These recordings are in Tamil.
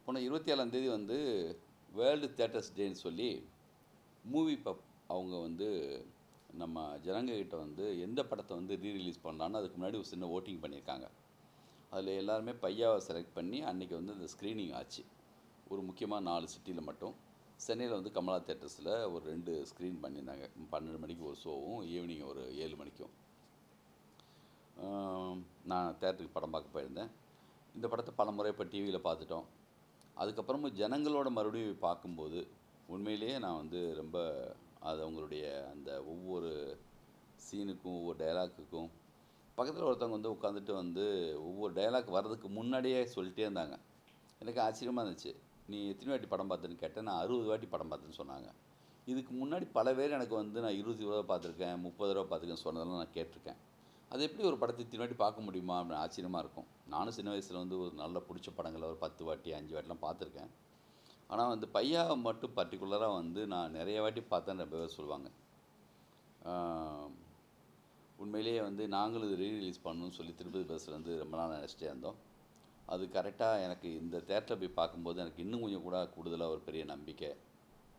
போன 27ஆம் தேதி வந்து வேர்ல்டு தியேட்டர்ஸ் டேன்னு சொல்லி மூவி பப் அவங்க வந்து நம்ம ஜனங்கக்கிட்ட வந்து எந்த படத்தை வந்து ரீரிலீஸ் பண்ணலான்னு அதுக்கு முன்னாடி ஒரு சின்ன ஓட்டிங் பண்ணியிருக்காங்க. அதில் எல்லாருமே பையாவை செலக்ட் பண்ணி அன்றைக்கி வந்து இந்த ஸ்க்ரீனிங் ஆச்சு. ஒரு முக்கியமாக 4 சிட்டியில் மட்டும். சென்னையில் வந்து கமலா தேட்டர்ஸில் ஒரு 2 ஸ்க்ரீன் பண்ணியிருந்தாங்க. 12 மணிக்கு ஒரு ஷோவும் ஈவினிங் ஒரு 7 மணிக்கும். நான் தேட்டருக்கு படம் பார்க்க போயிருந்தேன். இந்த படத்தை பல முறை இப்போ டிவியில் பார்த்துட்டோம். அதுக்கப்புறமும் ஜனங்களோட மறுபடியும் பார்க்கும்போது உண்மையிலேயே நான் வந்து ரொம்ப அது அவங்களுடைய அந்த ஒவ்வொரு சீனுக்கும் ஒவ்வொரு டைலாக்குக்கும் பக்கத்தில் ஒருத்தவங்க வந்து உட்காந்துட்டு வந்து ஒவ்வொரு டைலாக் வர்றதுக்கு முன்னாடியே சொல்லிட்டே இருந்தாங்க. எனக்கு ஆச்சரியமாக இருந்துச்சு. நீ எத்தனை வாட்டி படம் பார்த்துன்னு கேட்டேன். நான் 60 வாட்டி படம் பார்த்துன்னு சொன்னாங்க. இதுக்கு முன்னாடி பல பேர் எனக்கு வந்து நான் 20 தடவை பார்த்துருக்கேன், 30 தடவை பார்த்துருக்கேன் சொன்னதெல்லாம் நான் கேட்டிருக்கேன். அது எப்படி ஒரு படத்தை இத்தனை வாட்டி பார்க்க முடியுமா அப்படின்னு ஆச்சரியமாக இருக்கும். நானும் சின்ன வயசில் வந்து ஒரு நல்ல பிடிச்ச படங்களை ஒரு 10 வாட்டி 5 வாட்டிலாம் பார்த்துருக்கேன். ஆனால் வந்து பையாவை மட்டும் பர்டிகுலராக வந்து நான் நிறைய வாட்டி பார்த்தேன்னு ரொம்ப பேர் சொல்லுவாங்க. உண்மையிலேயே வந்து நாங்களும் இது ரீரிலீஸ் பண்ணணும்னு சொல்லி திருப்பதி பஸ்ஸில் வந்து ரொம்ப நாள் நினச்சிட்டே இருந்தோம். அது கரெக்டாக எனக்கு இந்த தேட்டரில் போய் பார்க்கும்போது எனக்கு இன்னும் கொஞ்சம் கூட கூடுதலாக ஒரு பெரிய நம்பிக்கை,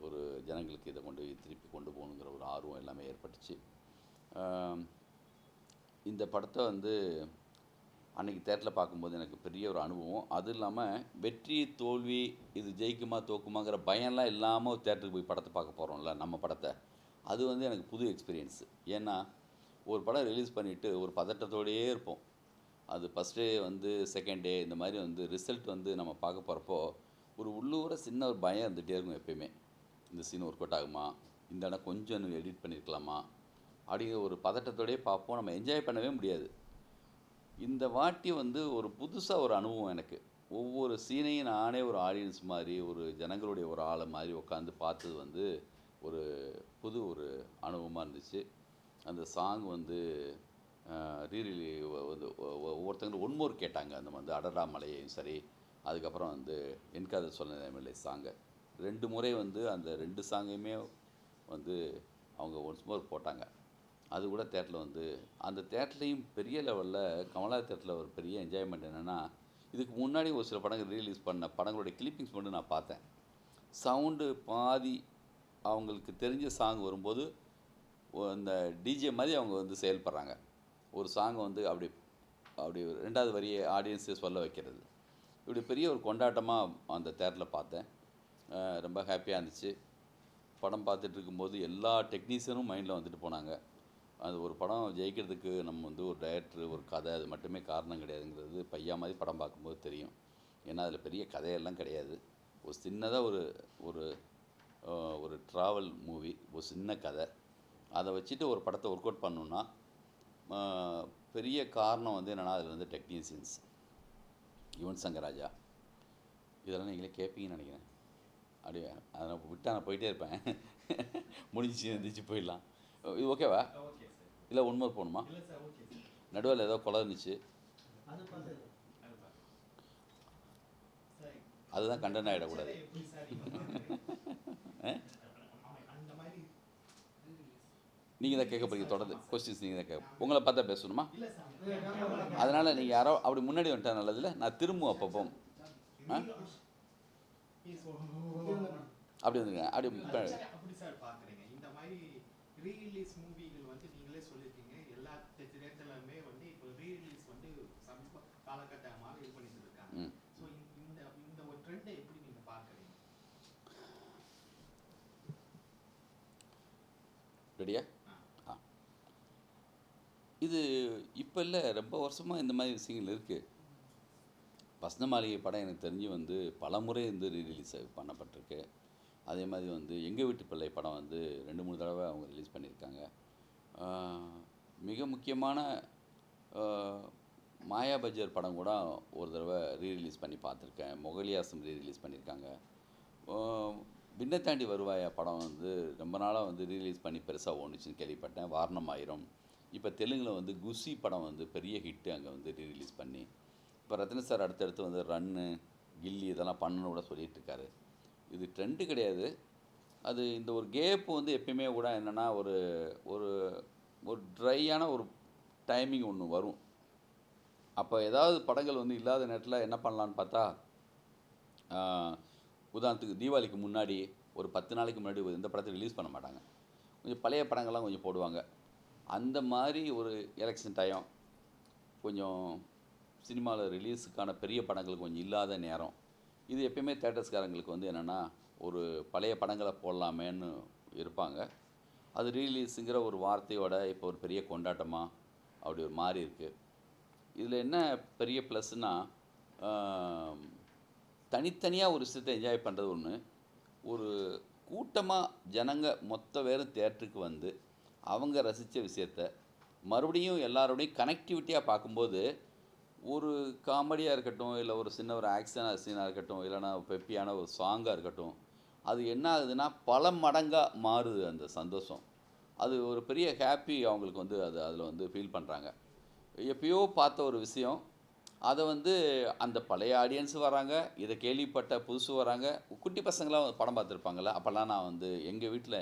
ஒரு ஜனங்களுக்கு இதை கொண்டு திருப்பி கொண்டு போகணுங்கிற ஒரு ஆர்வம் எல்லாமே ஏற்பட்டுச்சு. இந்த படத்தை வந்து அன்றைக்கி தேட்டரில் பார்க்கும்போது எனக்கு பெரிய ஒரு அனுபவம். அதுவும் இல்லாமல் வெற்றி தோல்வி இது ஜெயிக்குமா தோக்குமாங்கிற பயம்லாம் இல்லாமல் ஒரு தேட்டருக்கு போய் படத்தை பார்க்க போகிறோம்ல நம்ம படத்தை, அது வந்து எனக்கு புது எக்ஸ்பீரியன்ஸு. ஏன்னா ஒரு படம் ரிலீஸ் பண்ணிவிட்டு ஒரு பதட்டத்தோடையே இருப்போம். அது ஃபஸ்ட் டே வந்து செகண்ட் டே இந்த மாதிரி வந்து ரிசல்ட் வந்து நம்ம பார்க்க போகிறப்போ ஒரு உள்ளூர சின்ன ஒரு பயம் இருந்துகிட்டே இருக்கும் எப்பயுமே. இந்த சீன் ஒர்க் அவுட் ஆகுமா, இந்த இடம் கொஞ்சம் எடிட் பண்ணியிருக்கலாமா அப்படிங்கிற ஒரு பதட்டத்தோடையே பார்ப்போம். நம்ம என்ஜாய் பண்ணவே முடியாது. இந்த வாட்டி வந்து ஒரு புதுசாக ஒரு அனுபவம் எனக்கு. ஒவ்வொரு சீனையும் நானே ஒரு ஆடியன்ஸ் மாதிரி ஒரு ஜனங்களுடைய ஒரு ஆளை மாதிரி உட்காந்து பார்த்தது வந்து ஒரு புது ஒரு அனுபவமாக இருந்துச்சு. அந்த சாங் வந்து ரீரிலி வந்து ஒவ்வொருத்தங்களும் ஒன்மோர் கேட்டாங்க. அந்த வந்து அடடா மலையையும் சரி, அதுக்கப்புறம் வந்து என் காதல் சொன்ன எம்எல்ஏ சாங்கை 2 முறை வந்து அந்த 2 சாங்கையுமே வந்து அவங்க ஒன்ஸ் மோர் போட்டாங்க. அது கூட தேட்டரில் வந்து அந்த தேட்டர்லேயும் பெரிய லெவலில் கமலா தேட்டரில் ஒரு பெரிய என்ஜாய்மெண்ட் என்னென்னா, இதுக்கு முன்னாடி ஒரு சில படங்கள் ரீலீஸ் பண்ண படங்களுடைய கிளிப்பிங்ஸ் மட்டும் நான் பார்த்தேன். சவுண்டு பாதி அவங்களுக்கு தெரிஞ்ச சாங் வரும்போது இந்த டிஜே மாதிரி அவங்க வந்து செயல்படுறாங்க. ஒரு சாங்கை வந்து அப்படி 2வது வரியை ஆடியன்ஸை சொல்ல வைக்கிறது. இப்படி பெரிய ஒரு கொண்டாட்டமாக அந்த தேட்டரில் பார்த்தேன். ரொம்ப ஹாப்பியாக இருந்துச்சு. படம் பார்த்துட்டு இருக்கும்போது எல்லா டெக்னீஷியனும் மைண்டில் வந்துட்டு போனாங்க. அது ஒரு படம் ஜெயிக்கிறதுக்கு நம்ம வந்து ஒரு டைரக்டர், ஒரு கதை அது மட்டுமே காரணம் கிடையாதுங்கிறது பையா மாதிரி படம் பார்க்கும்போது தெரியும். ஏன்னா அதில் பெரிய கதையெல்லாம் கிடையாது. ஒரு சின்னதாக ஒரு ஒரு ட்ராவல் மூவி, ஒரு சின்ன கதை, அதை வச்சுட்டு ஒரு படத்தை ஒர்க் அவுட் பண்ணணுன்னா பெரிய காரணம் வந்து என்னென்னா அதில் வந்து டெக்னீஷியன்ஸ், யுவன் சங்கர் ராஜா, இதெல்லாம் நீங்களே கேட்பீங்கன்னு நினைக்கிறேன். அப்படியே அதை நான் விட்டு நான் போயிட்டே இருப்பேன். முடிஞ்சிச்சு எந்திரிச்சு போயிடலாம். இது ஓகேவா? இல்லை ஒன்மோர் போகணுமா? நடுவில் ஏதோ கொலை இருந்துச்சு, அதுதான் கண்டென்ட் ஆகிடக்கூடாது. நீங்கள் தான் கேட்க போகிறீங்க, தொடர்ந்து கொஸ்டின்ஸ் நீங்கள் தான் கேட்க. உங்களை பார்த்தா பேசணுமா? அதனால் நீங்கள் யாரோ அப்படி முன்னாடி வந்துட்டா நல்லதில்லை. நான் திரும்பும் அப்பப்போ அப்படி வந்துங்க. அப்படி ரீரிலீஸ் மூவிகள் வந்து நீங்களே சொல்லியிருக்கீங்க எல்லா திரையரங்குகளுமே வந்து இப்போ ரீரிலீஸ் வந்து சமீப காலகட்டமாக இது பண்ணிட்டு இருக்காங்க. ஸோ இந்த ஒரு ட்ரெண்டை எப்படி நீங்கள் பார்க்குறீங்க? ரெடியா? இது இப்போ இல்லை, ரொம்ப வருஷமாக இந்த மாதிரி விஷயங்கள் இருக்குது. வசந்த மாளிகை படம் எனக்கு தெரிஞ்சு வந்து பல முறை வந்து ரீரிலீஸ் பண்ணப்பட்டிருக்கு. அதே மாதிரி வந்து எங்கள் வீட்டு பிள்ளை படம் வந்து 2-3 தடவை அவங்க ரிலீஸ் பண்ணியிருக்காங்க. மிக முக்கியமான மாயா பஜார் படம் கூட ஒரு தடவை ரீரிலீஸ் பண்ணி பார்த்துருக்கேன். மொகலியாசம் ரீரிலீஸ் பண்ணியிருக்காங்க. விண்ணை தாண்டி வருவாயா படம் வந்து ரொம்ப நாளாக வந்து ரீரிலீஸ் பண்ணி பெருசாக ஓணுச்சுன்னு கேள்விப்பட்டேன். வாரணம் ஆயிரம். இப்போ தெலுங்கில் வந்து குஷி படம் வந்து பெரிய ஹிட்டு அங்கே வந்து ரீரிலீஸ் பண்ணி. இப்போ ரத்ன சார் அடுத்தடுத்து வந்து ரன்னு, கில்லி இதெல்லாம் பண்ணணுன்னு கூட சொல்லிகிட்டு இருக்காரு. இது ட்ரெண்டு கிடையாது. அது இந்த ஒரு கேப்பு வந்து எப்பயுமே கூட என்னென்னா ஒரு ஒரு ஒரு ட்ரையான ஒரு டைமிங் ஒன்று வரும். அப்போ ஏதாவது படங்கள் வந்து இல்லாத நேரத்தில் என்ன பண்ணலான்னு பார்த்தா உதாரணத்துக்கு தீபாவளிக்கு முன்னாடி ஒரு 10 நாளைக்கு முன்னாடி எந்த படத்தை ரிலீஸ் பண்ண மாட்டாங்க. கொஞ்சம் பழைய படங்கள்லாம் கொஞ்சம் போடுவாங்க. அந்த மாதிரி ஒரு எலெக்ஷன் டைம் கொஞ்சம் சினிமாவில் ரிலீஸுக்கான பெரிய படங்கள் கொஞ்சம் இல்லாத நேரம். இது எப்பயுமே தேட்டர்ஸ்காரங்களுக்கு வந்து என்னென்னா, ஒரு பழைய படங்களை போடலாமேன்னு இருப்பாங்க. அது ரீலீஸுங்கிற ஒரு வார்த்தையோட இப்போ ஒரு பெரிய கொண்டாட்டமாக அப்படி ஒரு மாறி இருக்குது. இதில் என்ன பெரிய ப்ளஸ்னால், தனித்தனியாக ஒரு விஷயத்தை என்ஜாய் பண்ணுறது ஒன்று, ஒரு கூட்டமாக ஜனங்க மொத்த பேரும் தேட்டருக்கு வந்து அவங்க ரசித்த விஷயத்த மறுபடியும் எல்லாரோடையும் கனெக்டிவிட்டியாக பார்க்கும்போது, ஒரு காமெடியாக இருக்கட்டும், இல்லை ஒரு சின்ன ஒரு ஆக்ஷனாக சீனாக இருக்கட்டும், இல்லைனா பெப்பியான ஒரு சாங்காக இருக்கட்டும், அது என்ன ஆகுதுன்னா பல மடங்காக மாறுது அந்த சந்தோஷம். அது ஒரு பெரிய ஹாப்பி அவங்களுக்கு வந்து அதில் வந்து ஃபீல் பண்ணுறாங்க. எப்பயோ பார்த்த ஒரு விஷயம், அதை வந்து அந்த பழைய ஆடியன்ஸு வராங்க, இதை கேள்விப்பட்ட புதுசு வராங்க, குட்டி பசங்களாம் படம் பார்த்துருப்பாங்கள்ல. அப்போல்லாம் நான் வந்து எங்கள் வீட்டில்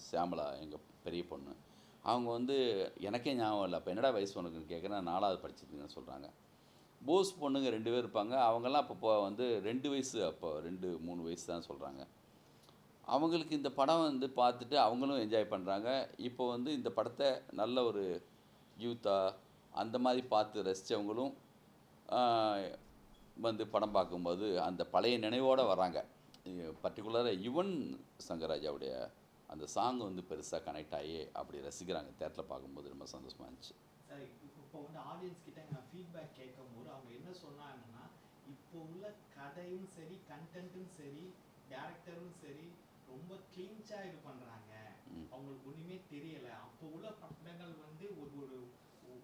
சியாமளா எங்கள் பெரிய பொண்ணு, அவங்க வந்து எனக்கே ஞாபகம் இல்லை, அப்போ என்னடா வயசு உனக்குன்னு கேட்குறேன். 4வது படிச்சிருக்கீங்கன்னு சொல்கிறாங்க. போஸ் பொண்ணுங்க 2 பேர் இருப்பாங்க. அவங்கெல்லாம் அப்போ வந்து 2 வயசு, அப்போ 2, 3 வயசு தான் சொல்கிறாங்க. அவங்களுக்கு இந்த படம் வந்து பார்த்துட்டு அவங்களும் என்ஜாய் பண்ணுறாங்க. இப்போ வந்து இந்த படத்தை நல்ல ஒரு யூத்தாக அந்த மாதிரி பார்த்து ரசித்தவங்களும் வந்து படம் பார்க்கும்போது அந்த பழைய நினைவோடு வராங்க. பர்டிகுலராக யுவன் சங்கர் ராஜாவுடைய அந்த சாங் வந்து பெருசாக கனெக்ட் ஆகி அப்படி ரசிக்கிறாங்க. தேட்டரில் பார்க்கும்போது ரொம்ப சந்தோஷமாக இருந்துச்சு. சார் இப்போ வந்து ஆடியன்ஸ் கிட்ட நான் ஃபீட்பேக் கேட்கும்போது அவங்க என்ன சொன்னாங்கன்னா, இப்போ உள்ள கதையும் சரி, கண்டென்ட்டும் சரி, டேரக்டரும் சரி, ரொம்ப கிளீன்ஸாக இது பண்ணுறாங்க. அவங்களுக்கு ஒன்றுமே தெரியலை. அப்போ உள்ள படங்கள் வந்து ஒரு ஒரு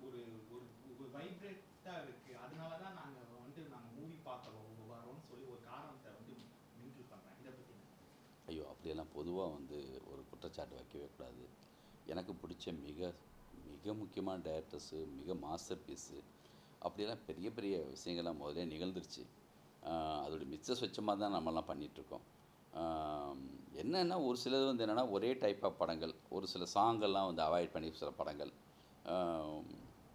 ஒரு ஒரு ஒரு வைப்ரேட்டாக இருக்குது. அதனால தான் நாங்கள் மூவி பார்க்குறோம் வரோம்னு சொல்லி ஒரு காரணத்தை வந்து மிங்கிள் பண்ணுறாங்க. இதை பற்றி ஐயோ, அப்படியெல்லாம் பொதுவாக வந்து ஒரு குற்றச்சாட்டு வைக்கவே கூடாது. எனக்கு பிடிச்ச மிக மிக முக்கியமான டைரக்டர்ஸு, மிக மாஸ்டர் பீஸு, அப்படியெல்லாம் பெரிய பெரிய விஷயங்கள்லாம் முதலே நிகழ்ந்துருச்சு. அதோடைய மிச்ச சொச்சமாக தான் நம்மலாம் பண்ணிகிட்ருக்கோம். என்னென்னா ஒரு சிலது வந்து என்னென்னா ஒரே டைப் ஆஃப் படங்கள், ஒரு சில சாங்கெல்லாம் வந்து அவாய்ட் பண்ணி சில படங்கள்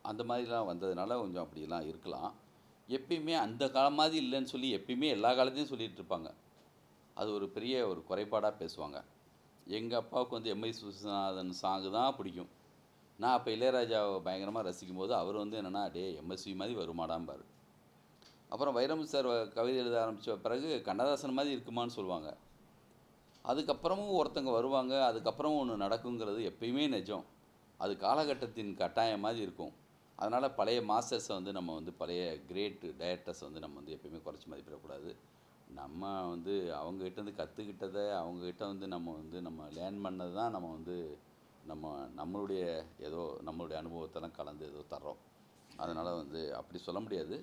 அந்த மாதிரிலாம் வந்ததுனால கொஞ்சம் அப்படிலாம் இருக்கலாம். எப்பயுமே அந்த காலம் மாதிரி இல்லைன்னு சொல்லி எப்பயுமே எல்லா காலத்தையும் சொல்லிகிட்டு இருப்பாங்க. அது ஒரு பெரிய ஒரு குறைபாடாக பேசுவாங்க. எங்கள் அப்பாவுக்கு வந்து எம்ஐ விஸ்வநாதன் சாங்கு தான் பிடிக்கும். நான் அப்போ இளையராஜாவை பயங்கரமாக ரசிக்கும் போது அவர் வந்து என்னென்னா, டே எம்எஸ்வி மாதிரி வருமாடாம்பார். அப்புறம் வைரமுத்து சார் கவிதை எழுத ஆரம்பித்த பிறகு கண்ணதாசன் மாதிரி இருக்குமான்னு சொல்லுவாங்க. அதுக்கப்புறமும் ஒருத்தங்க வருவாங்க, அதுக்கப்புறம் ஒன்று நடக்குங்கிறது எப்பயுமே நிஜம். அது காலகட்டத்தின் கட்டாயம் மாதிரி இருக்கும். அதனால் பழைய மாஸ்டர்ஸை வந்து நம்ம வந்து பழைய கிரேட் டைரக்டர்ஸை வந்து நம்ம வந்து எப்பயுமே குறைச்சி மதிப்பிடக்கூடாது. நம்ம வந்து அவங்ககிட்டேருந்து கற்றுக்கிட்டதை, அவங்ககிட்ட வந்து நம்ம லேர்ன் பண்ணது தான் நம்ம வந்து நம்மளுடைய ஏதோ நம்மளுடைய அனுபவத்தெல்லாம் கலந்து ஏதோ தர்றோம். அதனால் வந்து அப்படி சொல்ல முடியாது.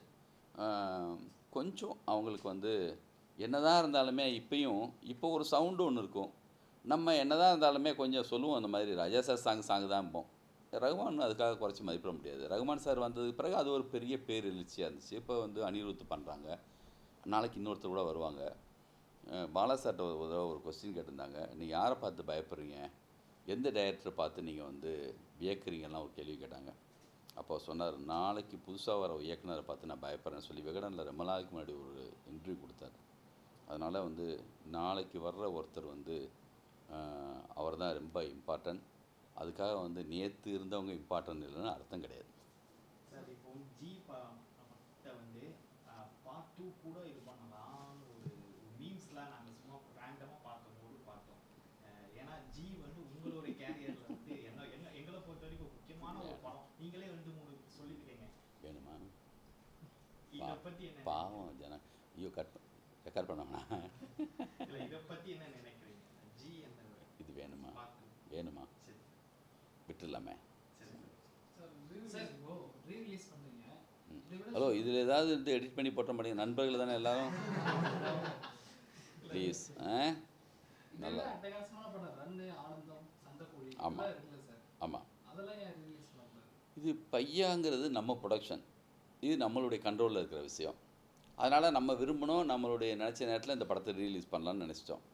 கொஞ்சம் அவங்களுக்கு வந்து என்னதான் இருந்தாலுமே இப்போ ஒரு சவுண்டு ஒன்று இருக்கும். நம்ம என்னதான் இருந்தாலுமே கொஞ்சம் சொல்லுவோம், அந்த மாதிரி ராஜா சார் சாங் தான்ப்போம். ரகுமான் அதுக்காக குறைச்சி மதிப்பிட முடியாது. ரகுமான் சார் வந்ததுக்கு பிறகு அது ஒரு பெரிய பேர் எழுச்சியாக இருந்துச்சு. இப்போ வந்து அனிருத் பண்ணுறாங்க. நாளைக்கு இன்னொருத்தர் கூட வருவாங்க. பாலா சார்கிட்ட ஒரு தடவை ஒரு கொஸ்டின் கேட்டிருந்தாங்க, நீங்கள் யாரை பார்த்து பயப்படுறீங்க, எந்த டைரக்டரை பார்த்து நீங்கள் வந்து வியக்கிறீங்கலாம் ஒரு கேள்வி கேட்டாங்க. அப்போ சொன்னார், நாளைக்கு புதுசாக வர இயக்குனரை பார்த்து நான் பயப்படுறேன்னு சொல்லி விகடனில் ரொம்ப நாளைக்கு முன்னாடி ஒரு இன்டர்வியூ கொடுத்தாரு. அதனால் வந்து நாளைக்கு வர்ற ஒருத்தர் வந்து அவர் தான் ரொம்ப இம்பார்ட்டன்ட். அதுக்காக வந்து நேற்று இருந்தவங்க இம்பார்ட்டன்ட் இல்லைன்னு அர்த்தம் கிடையாது. சார் இப்போ ஜி படத்தை வந்து பார்ட் 2 கூட இது பண்ணலாம், ஒரு மீம்ஸ்லாம் நாங்கள் சும்மா ரேண்டமாக பார்க்கும்போது பார்த்தோம். ஏன்னா ஜி வந்து உங்களுடைய கேரியரில் வந்து எங்களை பொறுத்த வரைக்கும் முக்கியமான ஒரு படம். நீங்களே 2-3 சொல்லியிருக்கீங்க. வேணுமா? இதை பற்றி என்ன பாவம் ஜனம். ஐயோ, ரெக்கார்ட் பண்ணோம்னா இல்லை, இதை பற்றி என்ன நினைக்கிறீங்க? ஜி அந்த இது வேணுமா? வேணுமா? விட்டுடலாமே. ஹலோ, இதில் ஏதாவது வந்து எடிட் பண்ணி போட்ட மாட்டேங்க. நண்பர்கள் தானே எல்லாரும். ப்ளீஸ். நல்லா. ஆமாம் ஆமாம். இது பையாங்கிறது நம்ம ப்ரொடக்ஷன். இது நம்மளுடைய கண்ட்ரோலில் இருக்கிற விஷயம். அதனால் நம்ம விரும்பணும், நம்மளுடைய நினச்ச நேரத்தில் இந்த படத்தை ரீலீஸ் பண்ணலான்னு நினச்சிட்டோம்.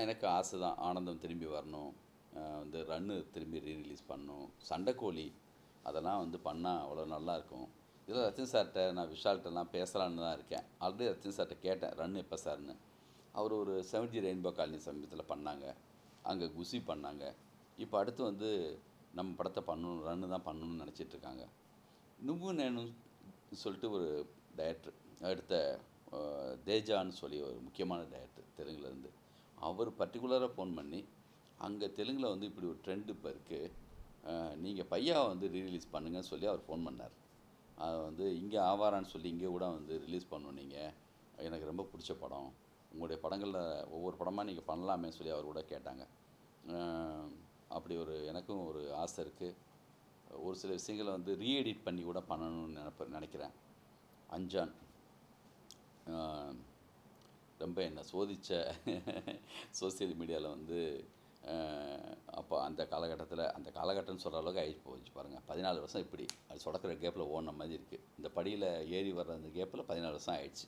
எனக்கு ஆசை தான் ஆனந்தம் திரும்பி வரணும், வந்து ரன்னு திரும்பி ரீரிலீஸ் பண்ணணும், சண்டைக்கோழி அதெல்லாம் வந்து பண்ணால் அவ்வளோ நல்லாயிருக்கும். இதில் ரத்தின் சார்கிட்ட நான் விஷால்கிட்டலாம் பேசலான்னு தான் இருக்கேன். ஆல்ரெடி ரத்தின் சார்கிட்ட கேட்டேன், ரன் எப்போ சார்ன்னு. அவர் ஒரு 70 ரெயின்போ காலனி சமீபத்தில் பண்ணாங்க. அங்கே குஷி பண்ணாங்க. இப்போ அடுத்து வந்து நம்ம படத்தை பண்ணணும், ரன்னு தான் பண்ணணும்னு நினச்சிட்டு இருக்காங்க. நுவ்வு நேனு சொல்லிட்டு ஒரு டைரக்டர், அடுத்த தேஜான்னு சொல்லி ஒரு முக்கியமான டைரக்டர் தெலுங்குலேருந்து, அவர் பர்டிகுலராக ஃபோன் பண்ணி, அங்கே தெலுங்கில் வந்து இப்படி ஒரு ட்ரெண்ட் இப்போ இருக்குது, நீங்கள் பையாவை வந்து ரீரிலீஸ் பண்ணுங்கன்னு சொல்லி அவர் ஃபோன் பண்ணார். அதை வந்து இங்கே ஆவாரான்னு சொல்லி இங்கே கூட வந்து ரிலீஸ் பண்ணணும், நீங்கள் எனக்கு ரொம்ப பிடிச்ச படம், உங்களுடைய படங்களில் ஒவ்வொரு படமாக நீங்கள் பண்ணலாமே சொல்லி அவர் கூட கேட்டாங்க. அப்படி ஒரு எனக்கும் ஒரு ஆசை இருக்குது. ஒரு சில விஷயங்களை வந்து ரீஎடிட் பண்ணி கூட பண்ணணும்னு நினைக்கிறேன். அஞ்சான் ரொம்ப என்னை சோதித்த சோசியல் மீடியாவில் வந்து அப்போ அந்த காலகட்டம்னு சொல்கிற அளவுக்கு ஆகிட்டு போச்சு பாருங்கள். 14 வருஷம் இப்படி அது சொடக்கிற கேப்பில் ஓடின மாதிரி இருக்குது. இந்த படியில் ஏறி வர்ற அந்த கேப்பில் 14 வருஷம் ஆயிடுச்சு.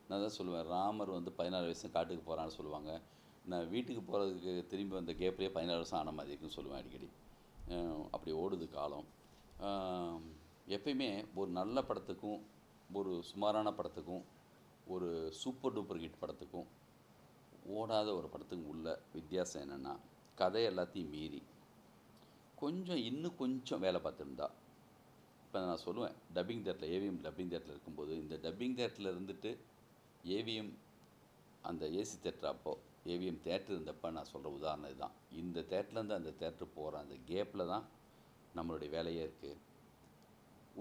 நான் தான் சொல்லுவேன், ராமர் வந்து 14 வயசு காட்டுக்கு போகிறான்னு சொல்லுவாங்க. நான் வீட்டுக்கு போகிறதுக்கு திரும்பி வந்த கேப்லேயே 14 வருஷம் ஆன மாதிரி இருக்குன்னு சொல்லுவேன் அடிக்கடி. அப்படி ஓடுது காலம். எப்பயுமே ஒரு நல்ல படத்துக்கும் ஒரு சுமாரான படத்துக்கும் ஒரு சூப்பர் டூப்பர் ஹிட் படத்துக்கும் ஓடாத ஒரு படத்துக்கும் உள்ள வித்தியாசம் என்னென்னா, கதை எல்லாத்தையும் மீறி இன்னும் கொஞ்சம் வேலை பார்த்துருந்தா. இப்போ நான் சொல்லுவேன், டப்பிங் தேட்டரில் ஏவிஎம் டப்பிங் தேட்டரில் இருக்கும்போது, இந்த டப்பிங் தேட்டரில் இருந்துட்டு ஏவிஎம் அந்த ஏசி தேட்டர், அப்போது ஏவிஎம் தேட்டர் இருந்தப்போ நான் சொல்கிற உதாரணம் இதுதான். இந்த தேட்டர்லேருந்து அந்த தேட்டர் போகிற அந்த கேப்பில் தான் நம்மளுடைய வேலையே இருக்குது.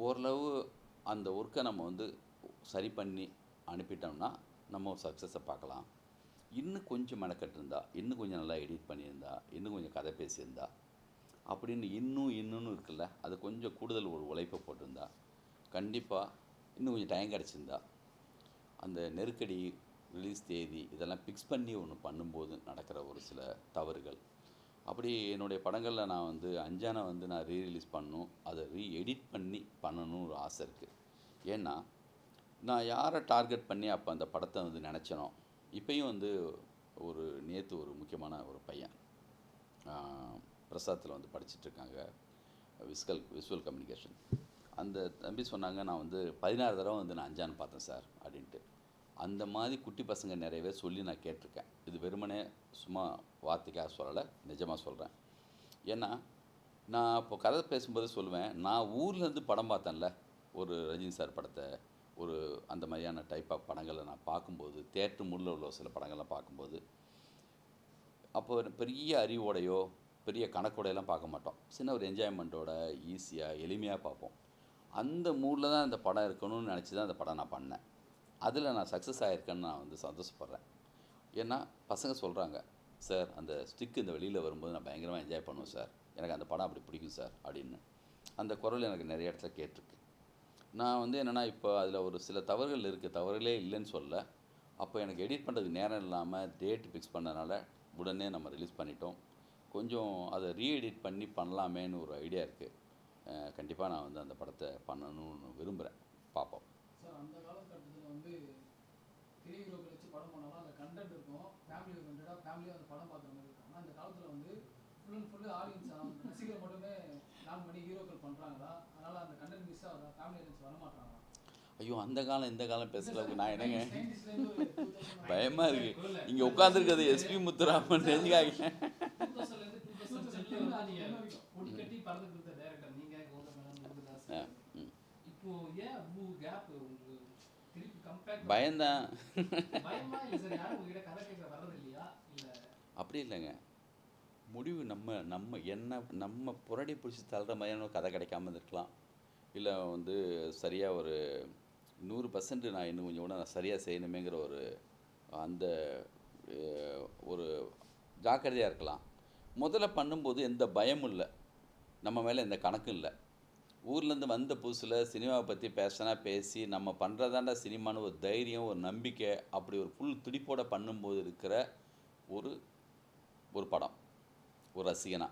ஓரளவு அந்த ஒர்க்கை நம்ம வந்து சரி பண்ணி அனுப்பிட்டோம்னா நம்ம சக்ஸஸை பார்க்கலாம். இன்னும் கொஞ்சம் மெனக்கட்டிருந்தா, இன்னும் கொஞ்சம் நல்லா எடிட் பண்ணியிருந்தா, இன்னும் கொஞ்சம் கதை பேசியிருந்தா அப்படின்னு இன்னும் இருக்குல்ல, அது கொஞ்சம் கூடுதல் ஒரு உழைப்பை போட்டிருந்தா, கண்டிப்பாக இன்னும் கொஞ்சம் டைம் கிடச்சிருந்தா, அந்த நெருக்கடி, ரிலீஸ் தேதி இதெல்லாம் ஃபிக்ஸ் பண்ணி ஒன்று பண்ணும்போது நடக்கிற ஒரு சில தவறுகள். அப்படி என்னுடைய படங்களில் நான் வந்து அஞ்சானை வந்து நான் ரீரிலீஸ் பண்ணணும், அதை எடிட் பண்ணி பண்ணணும்னு ஒரு ஆசை இருக்குது. ஏன்னா நான் யாரை டார்கெட் பண்ணி அப்போ அந்த படத்தை வந்து நினச்சனோ, இப்போயும் வந்து நேற்று ஒரு முக்கியமான ஒரு பையன் பிரசாத்தில் வந்து படிச்சுட்ருக்காங்க, விஷுவல் கம்யூனிகேஷன். அந்த தம்பி சொன்னாங்க, நான் வந்து 16 தடவை வந்து நான் அஞ்சான் பார்த்தேன் சார் அப்படின்ட்டு. அந்த மாதிரி குட்டி பசங்க நிறையவே சொல்லி நான் கேட்டிருக்கேன். இது வெறுமனே சும்மா வார்த்தைக்காக சொல்லலை, நிஜமாக சொல்கிறேன். ஏன்னா நான் இப்போ கதை பேசும்போது சொல்லுவேன், நான் ஊர்லேருந்து படம் பார்த்தேன்ல ஒரு ரஜினி சார் படத்தை, ஒரு அந்த மாதிரியான டைப் ஆஃப் படங்களை நான் பார்க்கும்போது, தேட்டர் முள்ள உள்ள சில படங்கள்லாம் பார்க்கும்போது, அப்போ பெரிய அறிவோடையோ பெரிய கணக்கோடையெல்லாம் பார்க்க மாட்டோம். சின்ன ஒரு என்ஜாய்மெண்ட்டோட ஈஸியாக எளிமையாக பார்ப்போம். அந்த மூடில் தான் அந்த படம் இருக்கணும்னு நினச்சி தான் அந்த படம் நான் பண்ணேன். அதில் நான் சக்ஸஸ் ஆகிருக்கேன்னு நான் வந்து சந்தோஷப்படுறேன். ஏன்னா பசங்க சொல்கிறாங்க, சார் அந்த ஸ்டிக் இந்த வெளியில் வரும்போது நான் பயங்கரமாக என்ஜாய் பண்ணுவேன் சார், எனக்கு அந்த படம் அப்படி பிடிக்கும் சார் அப்படின்னு. அந்த குரல் எனக்கு நிறைய இடத்துல கேட்டிருக்கு. நான் வந்து என்னென்னா, இப்போ அதில் ஒரு சில தவறுகள் இருக்குது, தவறுகளே இல்லைன்னு சொல்ல. அப்போ எனக்கு எடிட் பண்ணுறதுக்கு நேரம் இல்லாமல் டேட் ஃபிக்ஸ் பண்ணதுனால உடனே நம்ம ரிலீஸ் பண்ணிட்டோம். கொஞ்சம் அதை ரீஎடிட் பண்ணி பண்ணலாமேன்னு ஒரு ஐடியா இருக்குது. கண்டிப்பாக நான் வந்து அந்த படத்தை பண்ணணும்னு விரும்புகிறேன். பார்ப்போம். சார், அந்த காலகட்டத்தில் வந்து பெரிய ஹீரோக்கள் வச்சு படம் பண்ணாலும் அந்த கண்டென்ட் இருக்கும், ஃபேமிலி ஓரியன்டாக ஃபேமிலியாக அந்த படம் பார்க்குற மாதிரி இருக்கும். ஆனால் இந்த காலத்தில் வந்து ஃபுல் அண்ட் ஃபுல்லு ஆடியன்ஸ் ரசிகர் மட்டுமே பிளான் பண்ணி ஹீரோக்கள் பண்ணுறாங்களா? அதனால் அந்த கண்டென்ட் மிஸ் ஆகுதா? ஃபேமிலி ஆடியன்ஸ் வரமாட்டாங்களா? ஐயோ, அந்த காலம் இந்த காலம் பேசுகிறதுக்கு நான் என்னங்க பயமாக இருக்குது. இங்கே உட்காந்துருக்கிறது எஸ்பி முத்துராமன் நெஞ்சுக்காக. பயந்தான். அப்படி இல்லைங்க, முடிவு நம்ம புரடி பிடிச்சி தள்ளுற மாதிரியான கதை கிடைக்காம இருக்கலாம். இல்லை வந்து சரியாக ஒரு 100% நான் இன்னும் கொஞ்சம் கூட நான் சரியாக செய்யணுமேங்கிற அந்த ஒரு ஜாக்கிரதையாக இருக்கலாம். முதல்ல பண்ணும்போது எந்த பயமும் இல்லை, நம்ம மேலே எந்த கணக்கும் இல்லை. ஊர்லேருந்து வந்த புதுசில் சினிமாவை பற்றி பேசி நம்ம பண்ணுறதாண்டா சினிமான்னு ஒரு தைரியம், ஒரு நம்பிக்கை, அப்படி ஒரு ஃபுல் துடிப்போடு பண்ணும்போது இருக்கிற ஒரு படம், ஒரு ரசிகனா.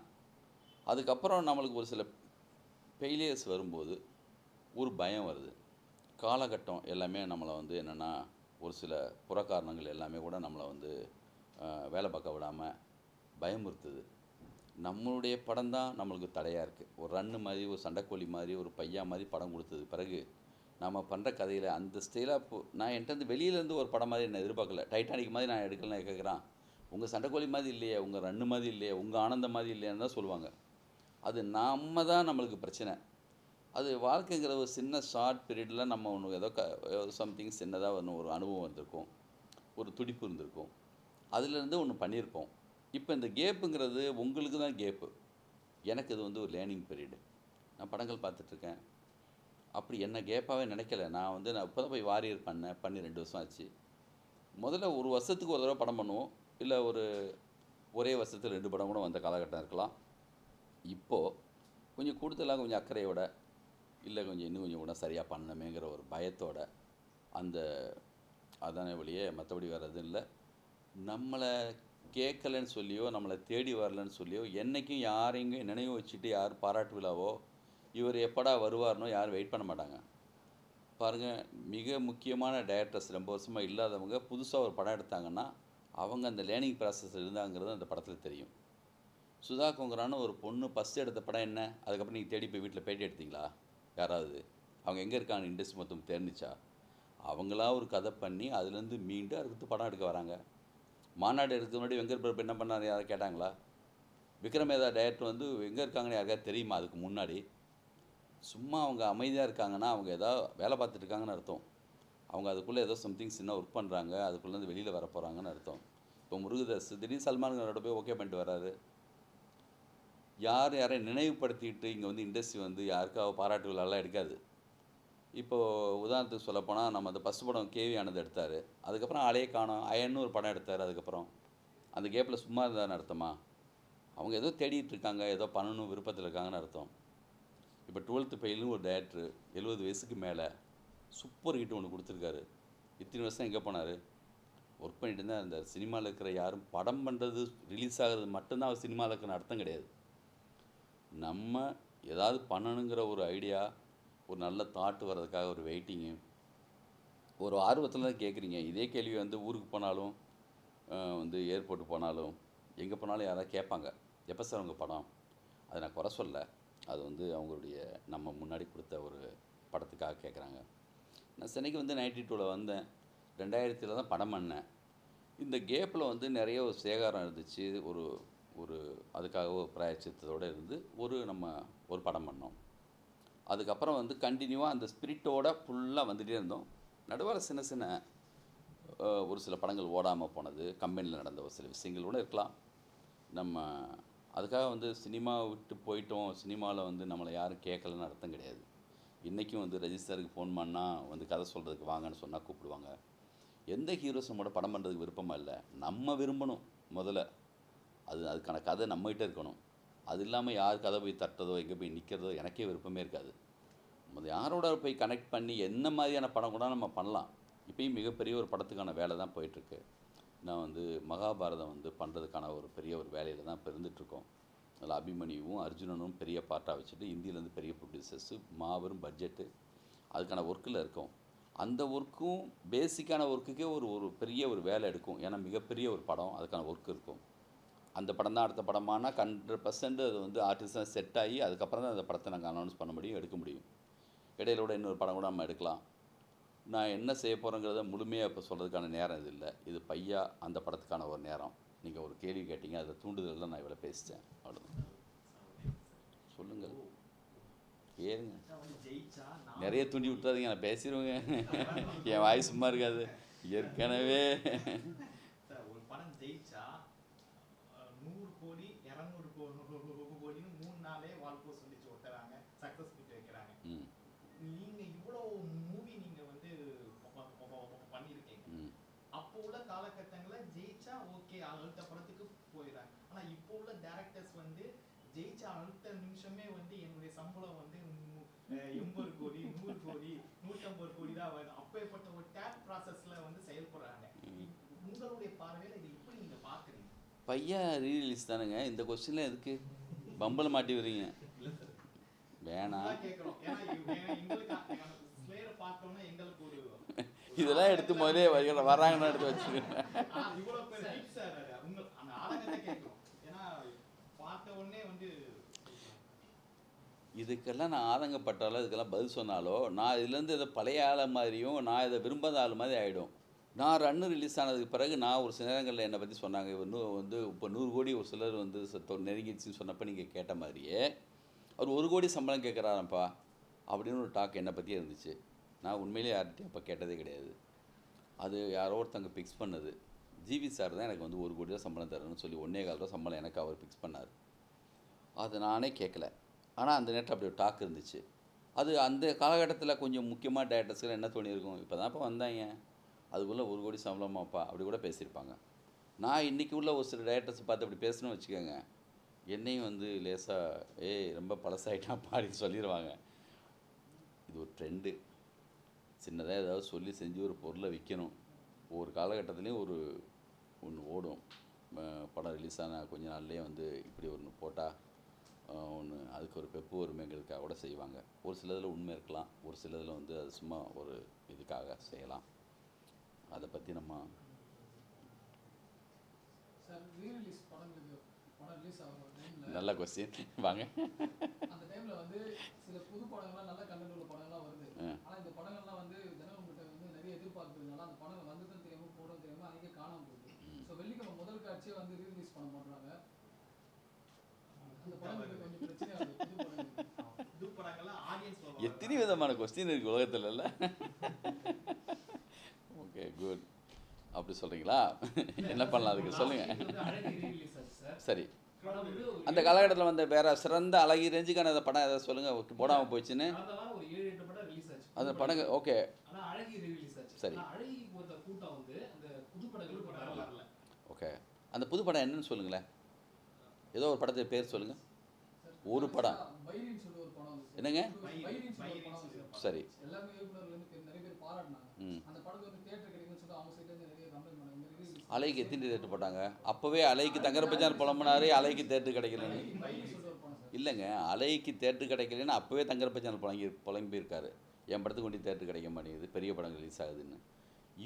அதுக்கப்புறம் நம்மளுக்கு ஒரு சில ஃபெயிலியர்ஸ் வரும்போது ஒரு பயம் வருது. காலகட்டம் எல்லாமே நம்மளை வந்து என்னென்னா, ஒரு சில புறக்காரணங்கள் எல்லாமே கூட நம்மளை வந்து வேலை பார்க்க விடாமல் பயமுறுத்துது. நம்மளுடைய படம் தான் நம்மளுக்கு தடையாக இருக்குது. ஒரு ரன்னு மாதிரி, ஒரு சண்டைக்கோழி மாதிரி, ஒரு பையா மாதிரி படம் கொடுத்தது பிறகு நம்ம பண்ணுற கதையில் அந்த ஸ்டைலாக நான் என்கிட்ட வெளியிலேருந்து ஒரு படம் மாதிரி என்ன எதிர்பார்க்கல. டைட்டானிக் மாதிரி நான் எடுக்கலன்னு கேட்குறான். உங்கள் சண்டைக்கோழி மாதிரி இல்லையே, உங்கள் ரன்னு மாதிரி இல்லையே, உங்கள் ஆனந்தம் மாதிரி இல்லையான்னு தான் சொல்லுவாங்க. அது நம்ம தான் நம்மளுக்கு பிரச்சனை. அது வாழ்க்கைங்கிற ஒரு சின்ன ஷார்ட் பீரியடில் நம்ம ஒன்று ஏதோ சம்திங் சின்னதாக ஒன்று ஒரு அனுபவம் வந்திருக்கும், ஒரு துடிப்பு இருந்திருக்கும், அதுலேருந்து ஒன்று பண்ணியிருப்போம். இப்போ இந்த கேப்புங்கிறது உங்களுக்கு தான் கேப்பு, எனக்கு இது வந்து ஒரு லேர்னிங் பீரியடு. நான் படங்கள் பார்த்துட்ருக்கேன், அப்படி என்ன கேப்பாகவே நினைக்கல. நான் இப்போ தான் போய் வாரியர் பண்ணி 2 வருஷம் ஆச்சு. முதல்ல ஒரு வருஷத்துக்கு ஒரு தடவை படம் பண்ணுவோம், இல்லை ஒரே வருஷத்தில் 2 படம் கூட வந்த காலகட்டம் இருக்கலாம். இப்போது கொஞ்சம் கூடுதலாக கொஞ்சம் அக்கறையோட, இல்லை இன்னும் கொஞ்சம் கூட சரியாக பண்ணணுமேங்கிற ஒரு பயத்தோட அதானே வழியே, மற்றபடி வேறு எதுவும் இல்லை. நம்மளை கேட்கலன்னு சொல்லியோ, நம்மளை தேடி வரலன்னு சொல்லியோ, என்றைக்கும் யாரையும் நினைவு வச்சுட்டு யார் பாராட்டு விழாவோ இவர் எப்படா வருவார்னோ யாரும் வெயிட் பண்ண மாட்டாங்க. பாருங்கள், மிக முக்கியமான டைரக்டர்ஸ் ரொம்ப வருஷமாக இல்லாதவங்க புதுசாக ஒரு படம் எடுத்தாங்கன்னா அவங்க அந்த லேர்னிங் ப்ராசஸ் இருந்தாங்கிறது அந்த படத்தில் தெரியும். சுதா கொங்கரான்னு ஒரு பொண்ணு ஃபஸ்ட் எடுத்த படம் என்ன, அதுக்கப்புறம் நீங்கள் தேடி போய் வீட்டில் பேட்டி எடுத்தீங்களா? யாராவது அவங்க எங்கே இருக்காங்க இண்டஸ்ட்ரி மொத்தம் தெரிஞ்சிச்சா? அவங்களா ஒரு கதை பண்ணி அதுலேருந்து மீண்டு அதுக்கு படம் எடுக்க வராங்க. மாநாடு எடுக்கிறதுக்கு முன்னாடி வெங்கட் பிரபு என்ன பண்ணார் யாராவது கேட்டாங்களா? விக்ரம் வேதா டைரக்டர் எங்கே இருக்காங்கன்னு யாருக்காவது தெரியுமா? அதுக்கு முன்னாடி சும்மா அவங்க அமைதியாக இருக்காங்கன்னா அவங்க ஏதாவது வேலை பார்த்துட்டு இருக்காங்கன்னு அர்த்தம். அவங்க அதுக்குள்ளே ஏதோ சம்திங் சின்ன ஒர்க் பண்ணுறாங்க, அதுக்குள்ளேருந்து வெளியில் வர போகிறாங்கன்னு அர்த்தம். இப்போ முருகதாஸ் திடீர்னு சல்மான்களோட போய் ஓகே பண்ணிட்டு வராரு. யாரையும் நினைவுபடுத்திக்கிட்டு இங்கே இண்டஸ்ட்ரி யாருக்காவது பாராட்டு விழாலாம் எடுக்காது. இப்போது உதாரணத்துக்கு சொல்லப்போனால் நம்ம அந்த ஃபஸ்ட் படம் கேவி ஆனது எடுத்தார், அதுக்கப்புறம் ஆளையே காணோம். அயன்னு ஒரு படம் எடுத்தார், அதுக்கப்புறம் அந்த கேப்பில் சும்மா இருந்தான்னு அர்த்தமா? அவங்க ஏதோ தேடிட்டு இருக்காங்க, ஏதோ பண்ணணும் விருப்பத்தில் இருக்காங்கன்னு அர்த்தம். இப்போ 12th ஃபெயில்னு ஒரு டைரக்டர் 70 வயசுக்கு மேலே சூப்பர் ஹிட் ஒன்று கொடுத்துருக்காரு. இத்தனை வருஷம் எங்கே போனார்? ஒர்க் பண்ணிட்டு தான் இருந்தார். சினிமாவில் இருக்கிற யாரும் படம் பண்ணுறது ரிலீஸ் ஆகிறது மட்டும்தான் அவர் சினிமாவில் இருக்கிற அர்த்தம் கிடையாது. நம்ம ஏதாவது பண்ணணுங்கிற ஒரு ஐடியா, ஒரு நல்ல தாட்டு வர்றதுக்காக ஒரு வெயிட்டிங்கு, ஒரு ஆர்வத்தில் தான் கேட்குறீங்க. இதே கேள்வி ஊருக்கு போனாலும் ஏர்போர்ட்டு போனாலும் எங்கே போனாலும் யாராவது கேட்பாங்க, எப்போ சார் உங்கள் படம்? அதை நான் குறை சொல்ல, அது அவங்களுடைய நம்ம முன்னாடி கொடுத்த ஒரு படத்துக்காக கேட்குறாங்க. நான் சென்னைக்கு 92ல் வந்தேன், 2000 தான் படம் பண்ணேன். இந்த கேப்பில் நிறைய ஒரு சேகாரம் இருந்துச்சு. ஒரு அதுக்காக ஒரு பிராயச்சித்தத்தோடு இருந்து நம்ம ஒரு படம் பண்ணோம். அதுக்கப்புறம் கண்டினியூவாக அந்த ஸ்பிரிட்டோட ஃபுல்லாக வந்துகிட்டே இருந்தோம். நடுவில் சின்ன ஒரு சில படங்கள் ஓடாமல் போனது, கம்பெனியில் நடந்த ஒரு சில விஷயங்கள் கூட இருக்கலாம். நம்ம அதுக்காக சினிமா விட்டு போயிட்டோம், சினிமாவில் நம்மளை யாரும் கேட்கலன்னு அர்த்தம் கிடையாது. இன்றைக்கும் ரெஜிஸ்டருக்கு ஃபோன் பண்ணால் கதை சொல்கிறதுக்கு வாங்கன்னு சொன்னால் கூப்பிடுவாங்க. எந்த ஹீரோஸ் நம்மளோட படம் பண்ணுறதுக்கு விருப்பமாக இல்லை, நம்ம விரும்பணும் முதல்ல. அதுக்கான கதை நம்மகிட்ட இருக்கணும். அது இல்லாமல் யார் கதை போய் தட்டுறதோ எங்கே போய் நிற்கிறதோ எனக்கே விருப்பமே இருக்காது. யாரோட போய் கனெக்ட் பண்ணி என்ன மாதிரியான படம் கூட நம்ம பண்ணலாம். இப்போயும் மிகப்பெரிய ஒரு படத்துக்கான வேலை தான் போயிட்டுருக்கு. நான் மகாபாரதம் பண்ணுறதுக்கான ஒரு பெரிய ஒரு வேலையில் தான் இப்போ இருந்துகிட்ருக்கோம். அதில் அபிமன்யுவும் அர்ஜுனனும் பெரிய பார்ட்டாக வச்சுட்டு இந்தியிலேருந்து பெரிய ப்ரொடியூசர்ஸு, மாபெரும் பட்ஜெட்டு, அதுக்கான ஒர்க்கில் இருக்கோம். அந்த ஒர்க்கும் பேசிக்கான ஒர்க்குக்கே ஒரு பெரிய ஒரு வேலை எடுக்கும். ஏன்னா மிகப்பெரிய ஒரு படம், அதுக்கான ஒர்க் இருக்கும். அந்த படம் தான் அடுத்த படமானால் 100% அது ஆர்டிஸ்டாக செட் ஆகி அதுக்கப்புறம் தான் அந்த படத்தை நாங்கள் அனௌன்ஸ் பண்ண முடியும், எடுக்க முடியும். இடையில கூட இன்னொரு படம் கூட நம்ம எடுக்கலாம். நான் என்ன செய்ய போகிறேங்கிறத முழுமையாக இப்போ சொல்கிறதுக்கான நேரம் இது இல்லை. இது பையா அந்த படத்துக்கான ஒரு நேரம். நீங்கள் ஒரு கேள்வி கேட்டீங்க, அதை தூண்டுதல் தான் நான் இவ்வளோ பேசித்தேன். அவ்வளோதான். சொல்லுங்கள், ஏறுங்க, நிறைய தூண்டி விட்டுறாதீங்க, நான் பேசிடுவேங்க. என் வாய் சும்மா இருக்காது ஏற்கனவே. ஒரு படம் ஜெயிச்சா 100 கோடி 200 கோடின்னு 3 நாளே வாழ்க்கை சொல்லிச்சு ஒட்டுறாங்க, சக்ஸஸ் மீட் வைக்கிறாங்க. நீங்க இவ்வளோ மூவி நீங்க பண்ணியிருக்கீங்க. அப்போ உள்ள காலகட்டங்களில் ஜெயிச்சா ஓகே அடுத்த படத்துக்கு போயிடுறாங்க. ஆனா இப்போ உள்ள டைரக்டர்ஸ் ஜெயிச்சா அடுத்த நிமிஷமே என்னுடைய சம்பளம் 80 கோடி 100 கோடி 150 கோடி தான் வருது. அப்பேற்பட்ட ஒரு டேப் ப்ராசஸ்ல செயல்படுறாங்க. உங்களுடைய பார்வையில் இதை எப்படி நீங்க பாக்குறீங்க? பையா ரீரிலீஸ் தானுங்க. இந்த கொஸ்டின்ல எதுக்கு பம்பல மாட்டி வரீங்க? வேணாம், இதெல்லாம் எடுத்து முதலே வராங்கன்னு எடுத்து வச்சுருக்கேன். இதுக்கெல்லாம் நான் ஆதங்கப்பட்டாலோ இதுக்கெல்லாம் பதில் சொன்னாலோ நான் இதுலேருந்து இதை பழைய ஆளை மாதிரியும் நான் இதை விரும்பாத ஆள் மாதிரி ஆகிடும். நான் ரன்னு ரிலீஸ் ஆனதுக்கு பிறகு நான் ஒரு சில நேரங்களில் என்னை பற்றி சொன்னாங்க, இன்னும் வந்து இப்போ 100 கோடி ஒரு சிலர் வந்து நெருங்கிடுச்சின்னு சொன்னப்போ நீங்கள் கேட்ட மாதிரியே அவர் 1 கோடி சம்பளம் கேட்குறாரப்பா அப்படின்னு ஒரு டாக் என்னை பற்றியே இருந்துச்சு. நான் உண்மையிலேயே யார்கிட்டையும் அப்போ கேட்டதே கிடையாது. அது யாரோ ஒருத்தங்க ஃபிக்ஸ் பண்ணது. ஜிவி சார் தான் எனக்கு வந்து 1 கோடி தான் சம்பளம் தரணும்னு சொல்லி 1.25 ரூபா சம்பளம் எனக்கு அவர் ஃபிக்ஸ் பண்ணார். அது நானே கேட்கல. ஆனால் அந்த நேரத்தில் அப்படி ஒரு டாக் இருந்துச்சு. அது அந்த காலகட்டத்தில் கொஞ்சம் முக்கியமாக டேரக்டர்ஸ்லாம் என்ன தோணியிருக்கும், இப்போ தான்ப்பா வந்தாங்க அதுக்குள்ளே 1 கோடி சம்பளமாப்பா அப்படி கூட பேசியிருப்பாங்க. நான் இன்றைக்கி உள்ள ஒரு சில டேரக்டர்ஸ் பார்த்து அப்படி பேசணும்னு வச்சுக்கோங்க, என்னையும் வந்து லேசாக ரொம்ப பழசாயிட்டான் அப்படின்னு சொல்லிடுவாங்க. இது ஒரு ட்ரெண்டு. சின்னதாக ஏதாவது சொல்லி செஞ்சு ஒரு பொருளை விற்கணும். ஒவ்வொரு காலகட்டத்துலேயும் ஒன்று ஓடும். படம் ரிலீஸ் ஆன கொஞ்ச நாள்லேயே வந்து இப்படி ஒன்று போட்டால் ஒன்று அதுக்கு ஒரு பெப்பு ஒருமைகளுக்காக கூட செய்வாங்க. ஒரு சிலதில் உண்மை இருக்கலாம், ஒரு சிலதில் வந்து அது சும்மா ஒரு இதுக்காக செய்யலாம். அதை பற்றி நம்ம சார் ரீரிலீஸ் படம் ரிலீஸ் ஆகும் டைமில் நல்ல கொஸ்டின் வாங்க. அந்த டைமில் வந்து சில புது படங்கள்லாம் நல்ல கண்டென்ட் உள்ள படங்கள்லாம் வருது. ஆனால் இந்த படங்கள்லாம் வந்து ஜனங்கள்கிட்ட வந்து நிறைய எதிர்பார்க்கறதுனால அந்த படம் வந்ததும் தெரியாமல் போடும் தெரியாமல் அன்றைக்கே காணாமல் போகுது. ஸோ வெள்ளிக்கிழமை முதல் காட்சியை வந்து ரீரிலீஸ் பண்ண பண்ணுறாங்க. அந்த படங்களுக்கு கொஞ்சம் பிரச்சனையாக இருக்குது. புது படங்கள்லாம் ஆடியன்ஸ் எத்தனை விதமான கொஸ்டின் இருக்குது உலகத்தில் இல்லை? Okay good. அப்படி சொல்கிறீங்களா? என்ன பண்ணலாம் அதுக்கு சொல்லுங்கள். சரி, அந்த காலகட்டத்தில் வந்து வேறு சிறந்த அழகி ரேஞ்சுக்கான அந்த படம் எதாவது சொல்லுங்கள் போடாமல் போயிடுச்சுன்னு. அந்த படங்கள் ஓகே சரி ஓகே. அந்த புது படம் என்னன்னு சொல்லுங்களேன். ஏதோ ஒரு படத்தை பேர் சொல்லுங்கள். ஒரு படம் என்னங்க? சரி எல்லாமே இயக்குனர்கள் நிறைய பேர் பாராட்டினாங்க. அந்த படத்தை வந்து தியேட்டர் கிடைக்குன்னு சொல்லி அவங்க சைடுல நிறைய கம்ப்ளைண்ட் பண்ணாங்க. இந்த மாதிரி அலைக்கு எத்தனை தேட்டர் போட்டாங்க? அப்போவே அலைக்கு தங்கரபச்சான் புலம்புனாரு அலைக்கு தேட்டர் கிடைக்கலன்னு. இல்லைங்க, அலைக்கு தேட்டர் கிடைக்கலன்னு அப்போவே தங்கரபச்சான் புலம்பியிருக்காரு. என் படத்துக்கு கொண்டு தேட்டர் கிடைக்க மாட்டேங்குது, பெரிய படம் ரிலீஸ் ஆகுதுன்னு.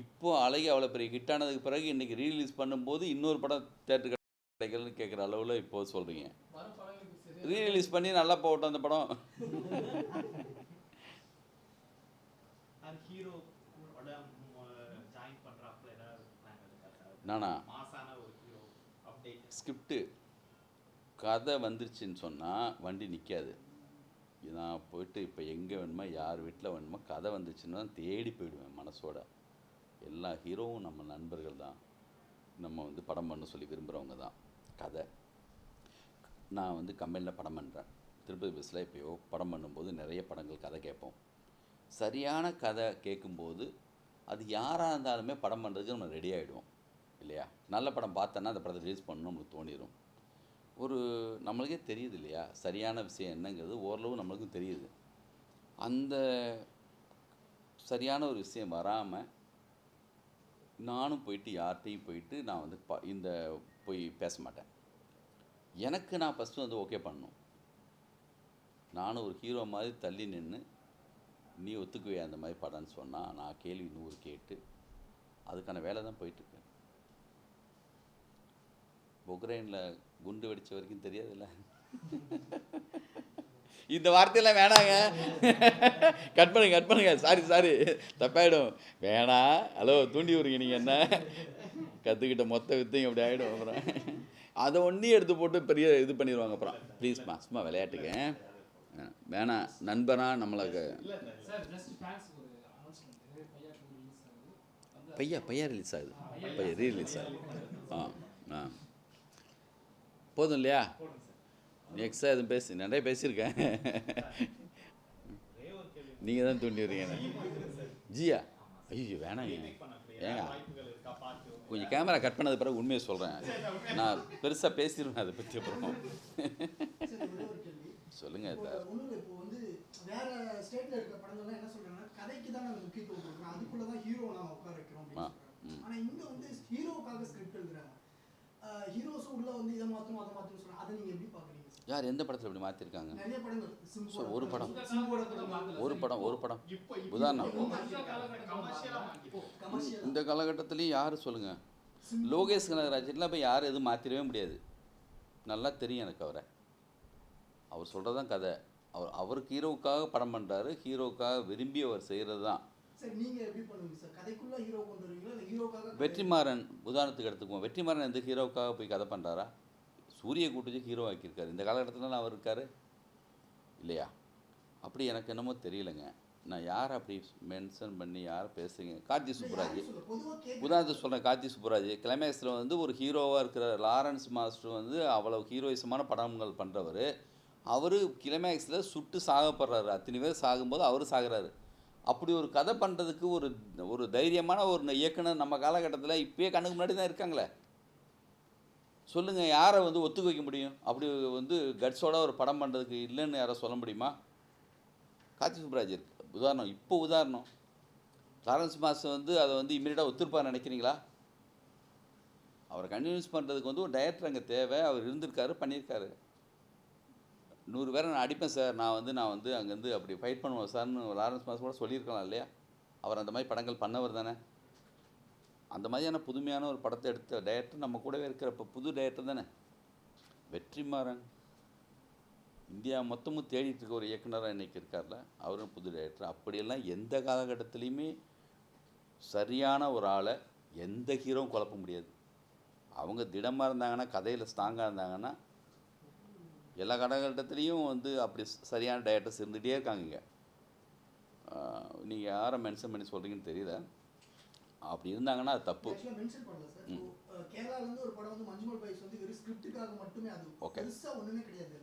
இப்போ அலைக்கு அவ்வளோ பெரிய ஹிட் ஆனதுக்கு பிறகு இன்றைக்கி ரீரிலீஸ் பண்ணும்போது இன்னொரு படம் தேட்டர் கிடைக்கலன்னு கேட்குற அளவில் இப்போ சொல்கிறீங்க. ரீரிலீஸ் பண்ணி நல்லா போட்டோம் அந்த படம். நானா ஸ்கிரிப்டு கதை வந்துருச்சுன்னு சொன்னால் வண்டி நிற்காது. நான் போய்ட்டு இப்போ எங்கே வேணுமோ யார் வீட்டில் வேணுமோ கதை வந்துச்சுன்னா தேடி போயிடுவேன் மனசோட. எல்லா ஹீரோவும் நம்ம நண்பர்கள் தான், நம்ம வந்து படம் பண்ண சொல்லி விரும்புகிறவங்க தான். கதை நான் வந்து கம்பெனியில் படம் பண்ணுறேன். திருப்பதி பஸ்ஸில் எப்போயோ படம் பண்ணும்போது நிறைய படங்கள் கதை கேட்போம். சரியான கதை கேட்கும்போது அது யாராக இருந்தாலுமே படம் பண்ணுறதுக்கு நம்ம ரெடி ஆகிடுவோம் இல்லையா? நல்ல படம் பார்த்தோன்னா அந்த படத்தை ரிலீஸ் பண்ணணும் நம்மளுக்கு தோணிடும். நம்மளுக்கே தெரியுது இல்லையா சரியான விஷயம் என்னங்கிறது, ஓரளவு நம்மளுக்கும் தெரியுது. அந்த சரியான ஒரு விஷயம் வராமல் நானும் போயிட்டு யார்கிட்டையும் போயிட்டு நான் வந்து இந்த போய் பேச மாட்டேன். எனக்கு நான் ஃபஸ்ட்டு வந்து ஓகே பண்ணணும். நானும் ஒரு ஹீரோ மாதிரி தள்ளி நின்று நீ ஒத்துக்குவே அந்த மாதிரி படம்னு சொன்னால் நான் கேள்வி 100 கேட்டு அதுக்கான வேலை தான் போயிட்டுருக்கேன். உக்ரைனில் குண்டு வெடித்த வரைக்கும் தெரியாதுல்ல. இந்த வார்த்தையெல்லாம் வேணாங்க, கட் பண்ணுங்க. சாரி தப்பாயிடும், வேணாம். ஹலோ தூண்டி விடுங்க நீங்கள். என்ன கற்றுக்கிட்ட மொத்த வித்தையும் அப்படி ஆகிடும். அப்புறம் அதை ஒன்றே எடுத்து போட்டு பெரிய இது பண்ணிடுவாங்க. அப்புறம் ப்ளீஸ்மா சும்மா விளையாட்டுங்க வேணாம். நண்பனா நம்மளுக்கு பையா ரிலீஸ் ஆகுது. ரீரிலீஸ் ஆகுது. போதும் இல்லையா? எக்ஸ்ட்ரா எதுவும் நிறைய பேசியிருக்கேன். நீங்கள் தான் தூண்டி வரீங்க. ஜியா ஐயோ வேணாங்க. ஏங்க கொஞ்சம் கேமரா கட் பண்ணது பிறகு உண்மையை சொல்கிறேன். நான் பெருசாக பேசிடுவேன் அதை பற்றி. அப்புறம் சொல்லுங்கள். இப்போ வந்து வேற ஸ்டேட்ல இருக்க படங்கள்லாம் என்ன சொல்றாங்கன்னா கதைக்கு தான் நாங்கள் முக்கியத்துவம் கொடுக்குறோம், அதுக்குள்ள தான் ஹீரோ நான் உட்கார வைக்கிறோம் அப்படின்னு சொல்றாங்க. ஆனால் இங்கே வந்து ஹீரோக்காக ஸ்கிரிப்ட் எழுதுறாங்க. ஹீரோஸும் உள்ள வந்து இதை மாற்றணும் அதை மாற்றணும் சொல்கிறாங்க. அதை நீங்கள் எப்படி பார்க்குறீங்க? யார் எந்த படத்தில் இப்படி மாற்றிருக்காங்க? நிறைய படங்கள். ஸோ ஒரு படம் உதாரணம் இந்த காலகட்டத்துலேயும் யார் சொல்லுங்கள்? லோகேஷ் கனகராஜெலாம் போய் யாரும் எதுவும் மாற்றிடவே முடியாது. நல்லா தெரியும் எனக்கு அவரை. அவர் சொல்கிறது தான் கதை. அவருக்கு ஹீரோவுக்காக படம் பண்ணுறாரு, ஹீரோவுக்காக விரும்பி அவர் செய்கிறது தான். சார் நீங்க எப்படி பண்ணுவீங்க சார்? கதைக்குள்ள ஹீரோ கொண்டு வருவீங்களா இல்லை ஹீரோக்காக? வெற்றிமாறன் உதாரணத்துக்கு எடுத்துக்குவோம். வெற்றிமாறன் எந்த ஹீரோவுக்காக போய் கதை பண்ணுறாரா? சூரிய கூட்டிச்சு ஹீரோ ஆக்கியிருக்காரு. இந்த காலகட்டத்தில் அவர் இருக்காரு இல்லையா? அப்படி எனக்கு என்னமோ தெரியலைங்க. நான் யார் அப்படி மென்ஷன் பண்ணி யாரை பேசுகிறீங்க? கார்த்தி சுப்புராஜ் உதாரணத்துக்கு சொல்கிறேன். கார்த்தி சுப்புராஜ் கிளைமேக்ஸில் வந்து ஒரு ஹீரோவாக இருக்கிற லாரன்ஸ் மாஸ்டர் வந்து அவ்வளோ ஹீரோயிசமான படங்கள் பண்ணுறவர். அவர் கிளைமேக்ஸில் சுட்டு சாகப்படுறாரு. அத்தனை பேர் சாகும்போது அவர் சாகுறாரு. அப்படி ஒரு கதை பண்ணுறதுக்கு ஒரு தைரியமான ஒரு இயக்குனர் நம்ம காலகட்டத்தில் இப்போயே கண்ணுக்கு முன்னாடி தான் இருக்காங்களே. சொல்லுங்கள், யாரை வந்து ஒத்துக்க வைக்க முடியும்? அப்படி வந்து கட்ஸோட ஒரு படம் பண்ணுறதுக்கு இல்லைன்னு யாரை சொல்ல முடியுமா? கார்த்தி சுப்புராஜ் இருக்கு உதாரணம். இப்போ உதாரணம் லாரன்ஸ் மாஸ்டர் வந்து அதை வந்து இமீடியட்டாக ஒத்துருப்பார் நினைக்கிறீங்களா? அவரை கன்வின்ஸ் பண்ணுறதுக்கு வந்து ஒரு டைரக்டர் அங்கே தேவை. அவர் இருந்திருக்காரு, பண்ணியிருக்காரு. 100 பேரை நான் அடிப்பேன் சார், நான் வந்து அங்கேருந்து அப்படி ஃபைட் பண்ணுவேன் சார்னு லாரன்ஸ் மாஸ்டர் கூட சொல்லியிருக்கலாம் இல்லையா? அவர் அந்த மாதிரி படங்கள் பண்ணவர் தானே. அந்த மாதிரியான புதுமையான ஒரு படத்தை எடுத்த டைரக்டர் நம்ம கூடவே இருக்கிற இப்போ புது டைரக்டர் தானே வெற்றிமாறன். இந்தியா மொத்தமும் தேடிட்டு இருக்க ஒரு இயக்குனராக இன்றைக்கி இருக்கார்ல, அவரும் புது டைரக்டர். அப்படியெல்லாம் எந்த காலகட்டத்துலேயுமே சரியான ஒரு ஆளை எந்த ஹீரோவும் குழப்ப முடியாது. அவங்க திடமாக இருந்தாங்கன்னா, கதையில் ஸ்ட்ராங்காக இருந்தாங்கன்னா, எல்லா காலகட்டத்துலேயும் வந்து அப்படி சரியான டைரக்டர்ஸ் இருந்துகிட்டே இருக்காங்க. இங்கே நீங்கள் யாரை மென்ஷன் பண்ணி சொல்கிறீங்கன்னு தெரியல. அப்படி இருந்தாங்கன்னா அது தப்பு. மென்ஷன் பண்ணல சார். கேரளால இருந்து ஒரு படம் வந்து மஞ்சுமல் பாய்ஸ் வந்து வெறும் ஸ்கிரிப்டுக்காக மட்டுமே, அது பெருசா ஒண்ணுமே கிடையாது.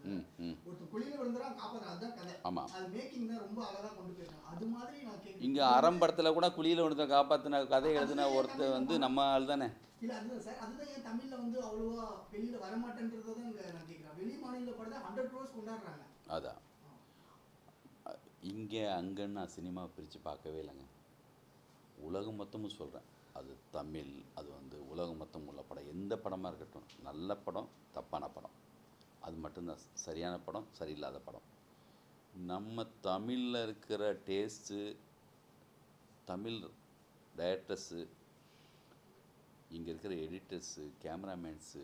ஒருத்தர் குழியில விழுந்தா காப்பாத்துற அதுதான் கதை. ஆமா, அது மேக்கிங் தான் ரொம்ப அழகா கொண்டு போயிருக்காங்க. அது மாதிரி நான் கேக்குறேன். இங்க ஆரம்பத்துல கூட குழியில விழுந்த காப்பாத்தின கதை எழுதின ஒருத்தர் வந்து நம்ம ஆள் தானே. இல்ல அதுதான் சார், அதுதான் ஏன் தமிழ்ல வந்து அவ்வளவா வெளியில வர மாட்டேன்றதை தான் நான் கேட்கிறேன். வெளி மாநில படத்தை 100 crores கொண்டாடுறாங்க. அதான் இங்கே அங்கன்னு நான் சினிமா பிரித்து பார்க்கவே இல்லைங்க. உலகம் மொத்தமும் சொல்கிறேன். அது தமிழ், அது வந்து உலகம் மொத்தம் உள்ள படம், எந்த படமாக இருக்கட்டும், நல்ல படம் தப்பான படம், அது மட்டும்தான் சரியான படம் சரியில்லாத படம். நம்ம தமிழில் இருக்கிற டேஸ்ட்டு, தமிழ் டைரக்டர்ஸு, இங்கே இருக்கிற editors, cameramans,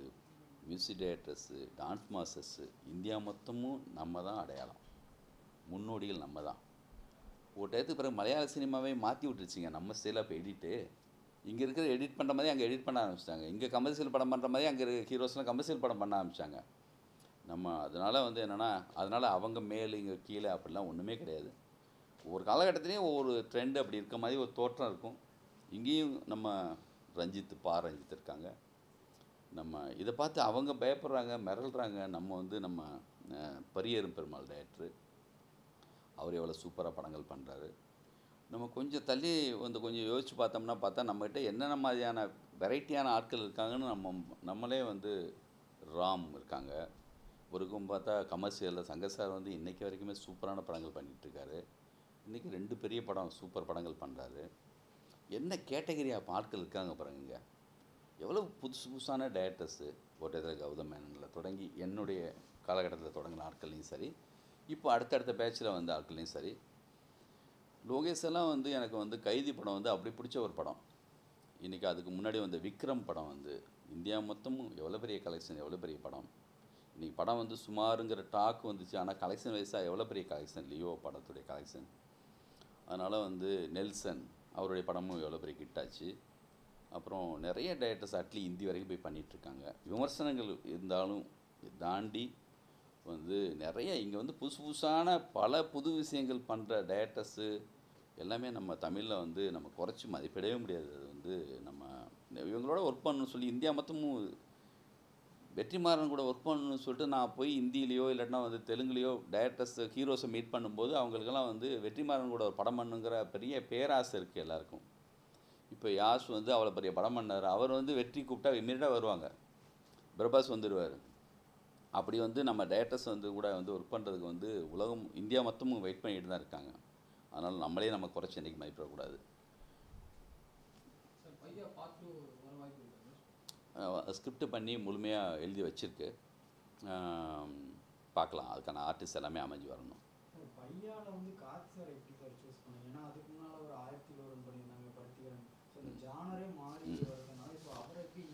music directors, dance masters, India மொத்தமும் நம்ம தான் அடையாளம், முன்னோடிகள் நம்ம தான். ஒரு டயத்துக்கு பிறகு மலையாள சினிமாவே மாற்றி விட்டுருச்சிங்க நம்ம ஸ்டைலாக. இப்போ எடிட்டு இங்கே இருக்கிற எடிட் பண்ணுற மாதிரி அங்கே எடிட் பண்ண ஆரம்பிச்சிட்டாங்க. இங்கே கமர்ஷியல் படம் பண்ணுற மாதிரி அங்கே இருக்கிற ஹீரோஸ்லாம் கமர்ஷியல் படம் பண்ண ஆரம்பித்தாங்க. நம்ம அதனால் வந்து என்னென்னா, அதனால் அவங்க மேலே இங்கே கீழே அப்படிலாம் ஒன்றுமே கிடையாது. ஒவ்வொரு காலகட்டத்துலேயும் ஒவ்வொரு ட்ரெண்ட் அப்படி இருக்க மாதிரி ஒரு தோற்றம் இருக்கும். இங்கேயும் நம்ம ரஞ்சித் இருக்காங்க. நம்ம இதை பார்த்து அவங்க பயப்படுறாங்க, மிரள்றாங்க. நம்ம வந்து நம்ம பரியேறும் பெருமாள் டைரக்டரு, அவர் எவ்வளோ சூப்பராக படங்கள் பண்ணுறாரு. நம்ம கொஞ்சம் தள்ளி வந்து கொஞ்சம் யோசித்து பார்த்தா நம்மகிட்ட என்னென்ன மாதிரியான வெரைட்டியான ஆட்கள் இருக்காங்கன்னு நம்மளே வந்து ராம் இருக்காங்க. ஒருக்கும் பார்த்தா கமர்ஷியலில் சங்கர் சார் வந்து இன்றைக்கி வரைக்குமே சூப்பரான படங்கள் பண்ணிகிட்ருக்காரு. இன்றைக்கி 2 பெரிய படம் சூப்பர் படங்கள் பண்ணுறாரு. என்ன கேட்டகரி ஆஃப் ஆட்கள் இருக்காங்க பாருங்க. எவ்வளோ புதுசான டைரக்டர்ஸு, கோட்டேந்திர கௌதம் மேனனில் தொடங்கி என்னுடைய காலகட்டத்தில் தொடங்கின ஆட்கள்லையும் சரி, இப்போ அடுத்தடுத்த பேட்சில் வந்த ஆட்கள்லையும் சரி. லோகேஷ் எல்லாம் வந்து எனக்கு வந்து கைதி படம் வந்து அப்படி பிடிச்ச ஒரு படம். இன்றைக்கி அதுக்கு முன்னாடி வந்த விக்ரம் படம் வந்து இந்தியா மொத்தமும் எவ்வளோ பெரிய கலெக்ஷன், எவ்வளோ பெரிய படம். இன்றைக்கி படம் வந்து சுமாருங்கிற டாக் வந்துச்சு. ஆனால் கலெக்ஷன் வைஸாக எவ்வளோ பெரிய கலெக்ஷன், லியோ படத்துடைய கலெக்ஷன். அதனால் வந்து நெல்சன் அவருடைய படமும் எவ்வளோ பெரிய ஹிட் ஆச்சு. அப்புறம் நிறைய டைரக்டர்ஸ் அட்லி ஹிந்தி வரைக்கும் போய் பண்ணிகிட்ருக்காங்க. விமர்சனங்கள் இருந்தாலும் தாண்டி வந்து நிறைய இங்கே வந்து புதுசான பல புது விஷயங்கள் பண்ணுற டைரக்டர்ஸு எல்லாமே நம்ம தமிழில் வந்து நம்ம குறைச்சி மதிப்பிடவே முடியாது. அது வந்து நம்ம இவங்களோட ஒர்க் பண்ணணும்னு சொல்லி இந்தியா மொத்தமும் வெற்றிமாறன் கூட ஒர்க் பண்ணணும்னு சொல்லிட்டு நான் போய் ஹிந்திலேயோ இல்லைன்னா வந்து தெலுங்குலேயோ டைரக்டர்ஸ் ஹீரோஸை மீட் பண்ணும்போது அவங்களுக்கெல்லாம் வந்து வெற்றிமாறன் கூட ஒரு படம் பண்ணுங்கிற பெரிய பேராசை இருக்குது எல்லாருக்கும். இப்போ யாஷ் வந்து அவ்வளோ பெரிய படம் பண்ணார். அவர் வந்து வெற்றி கூப்பிட்டா இமீடியட்டாக வருவாங்க. பிரபாஸ் வந்துடுவார். அப்படி வந்து நம்ம டைரக்டர்ஸ் வந்து கூட வந்து ஒர்க் பண்ணுறதுக்கு வந்து உலகம் இந்தியா மொத்தமும் வெயிட் பண்ணிட்டு தான் இருக்காங்க. அதனால் நம்மளே நம்ம குறைச்சி என்றைக்கு மதிப்பிடக்கூடாது. ஸ்கிரிப்ட் பண்ணி முழுமையாக எழுதி வச்சுருக்கு. பார்க்கலாம், அதுக்கான ஆர்டிஸ்ட் எல்லாமே அமைஞ்சு வரணும். பையால வந்து கார்த்தி சார் எப்படி சார் சூஸ் பண்ணீங்க? ஏன்னா அதுக்கு முன்னால் ஒரு 1001 பண்ணியிருந்தாங்க பருத்திகரன். ஸோ இந்த ஜானரே மாறி வருதுனால இப்போ அவரை எப்படி?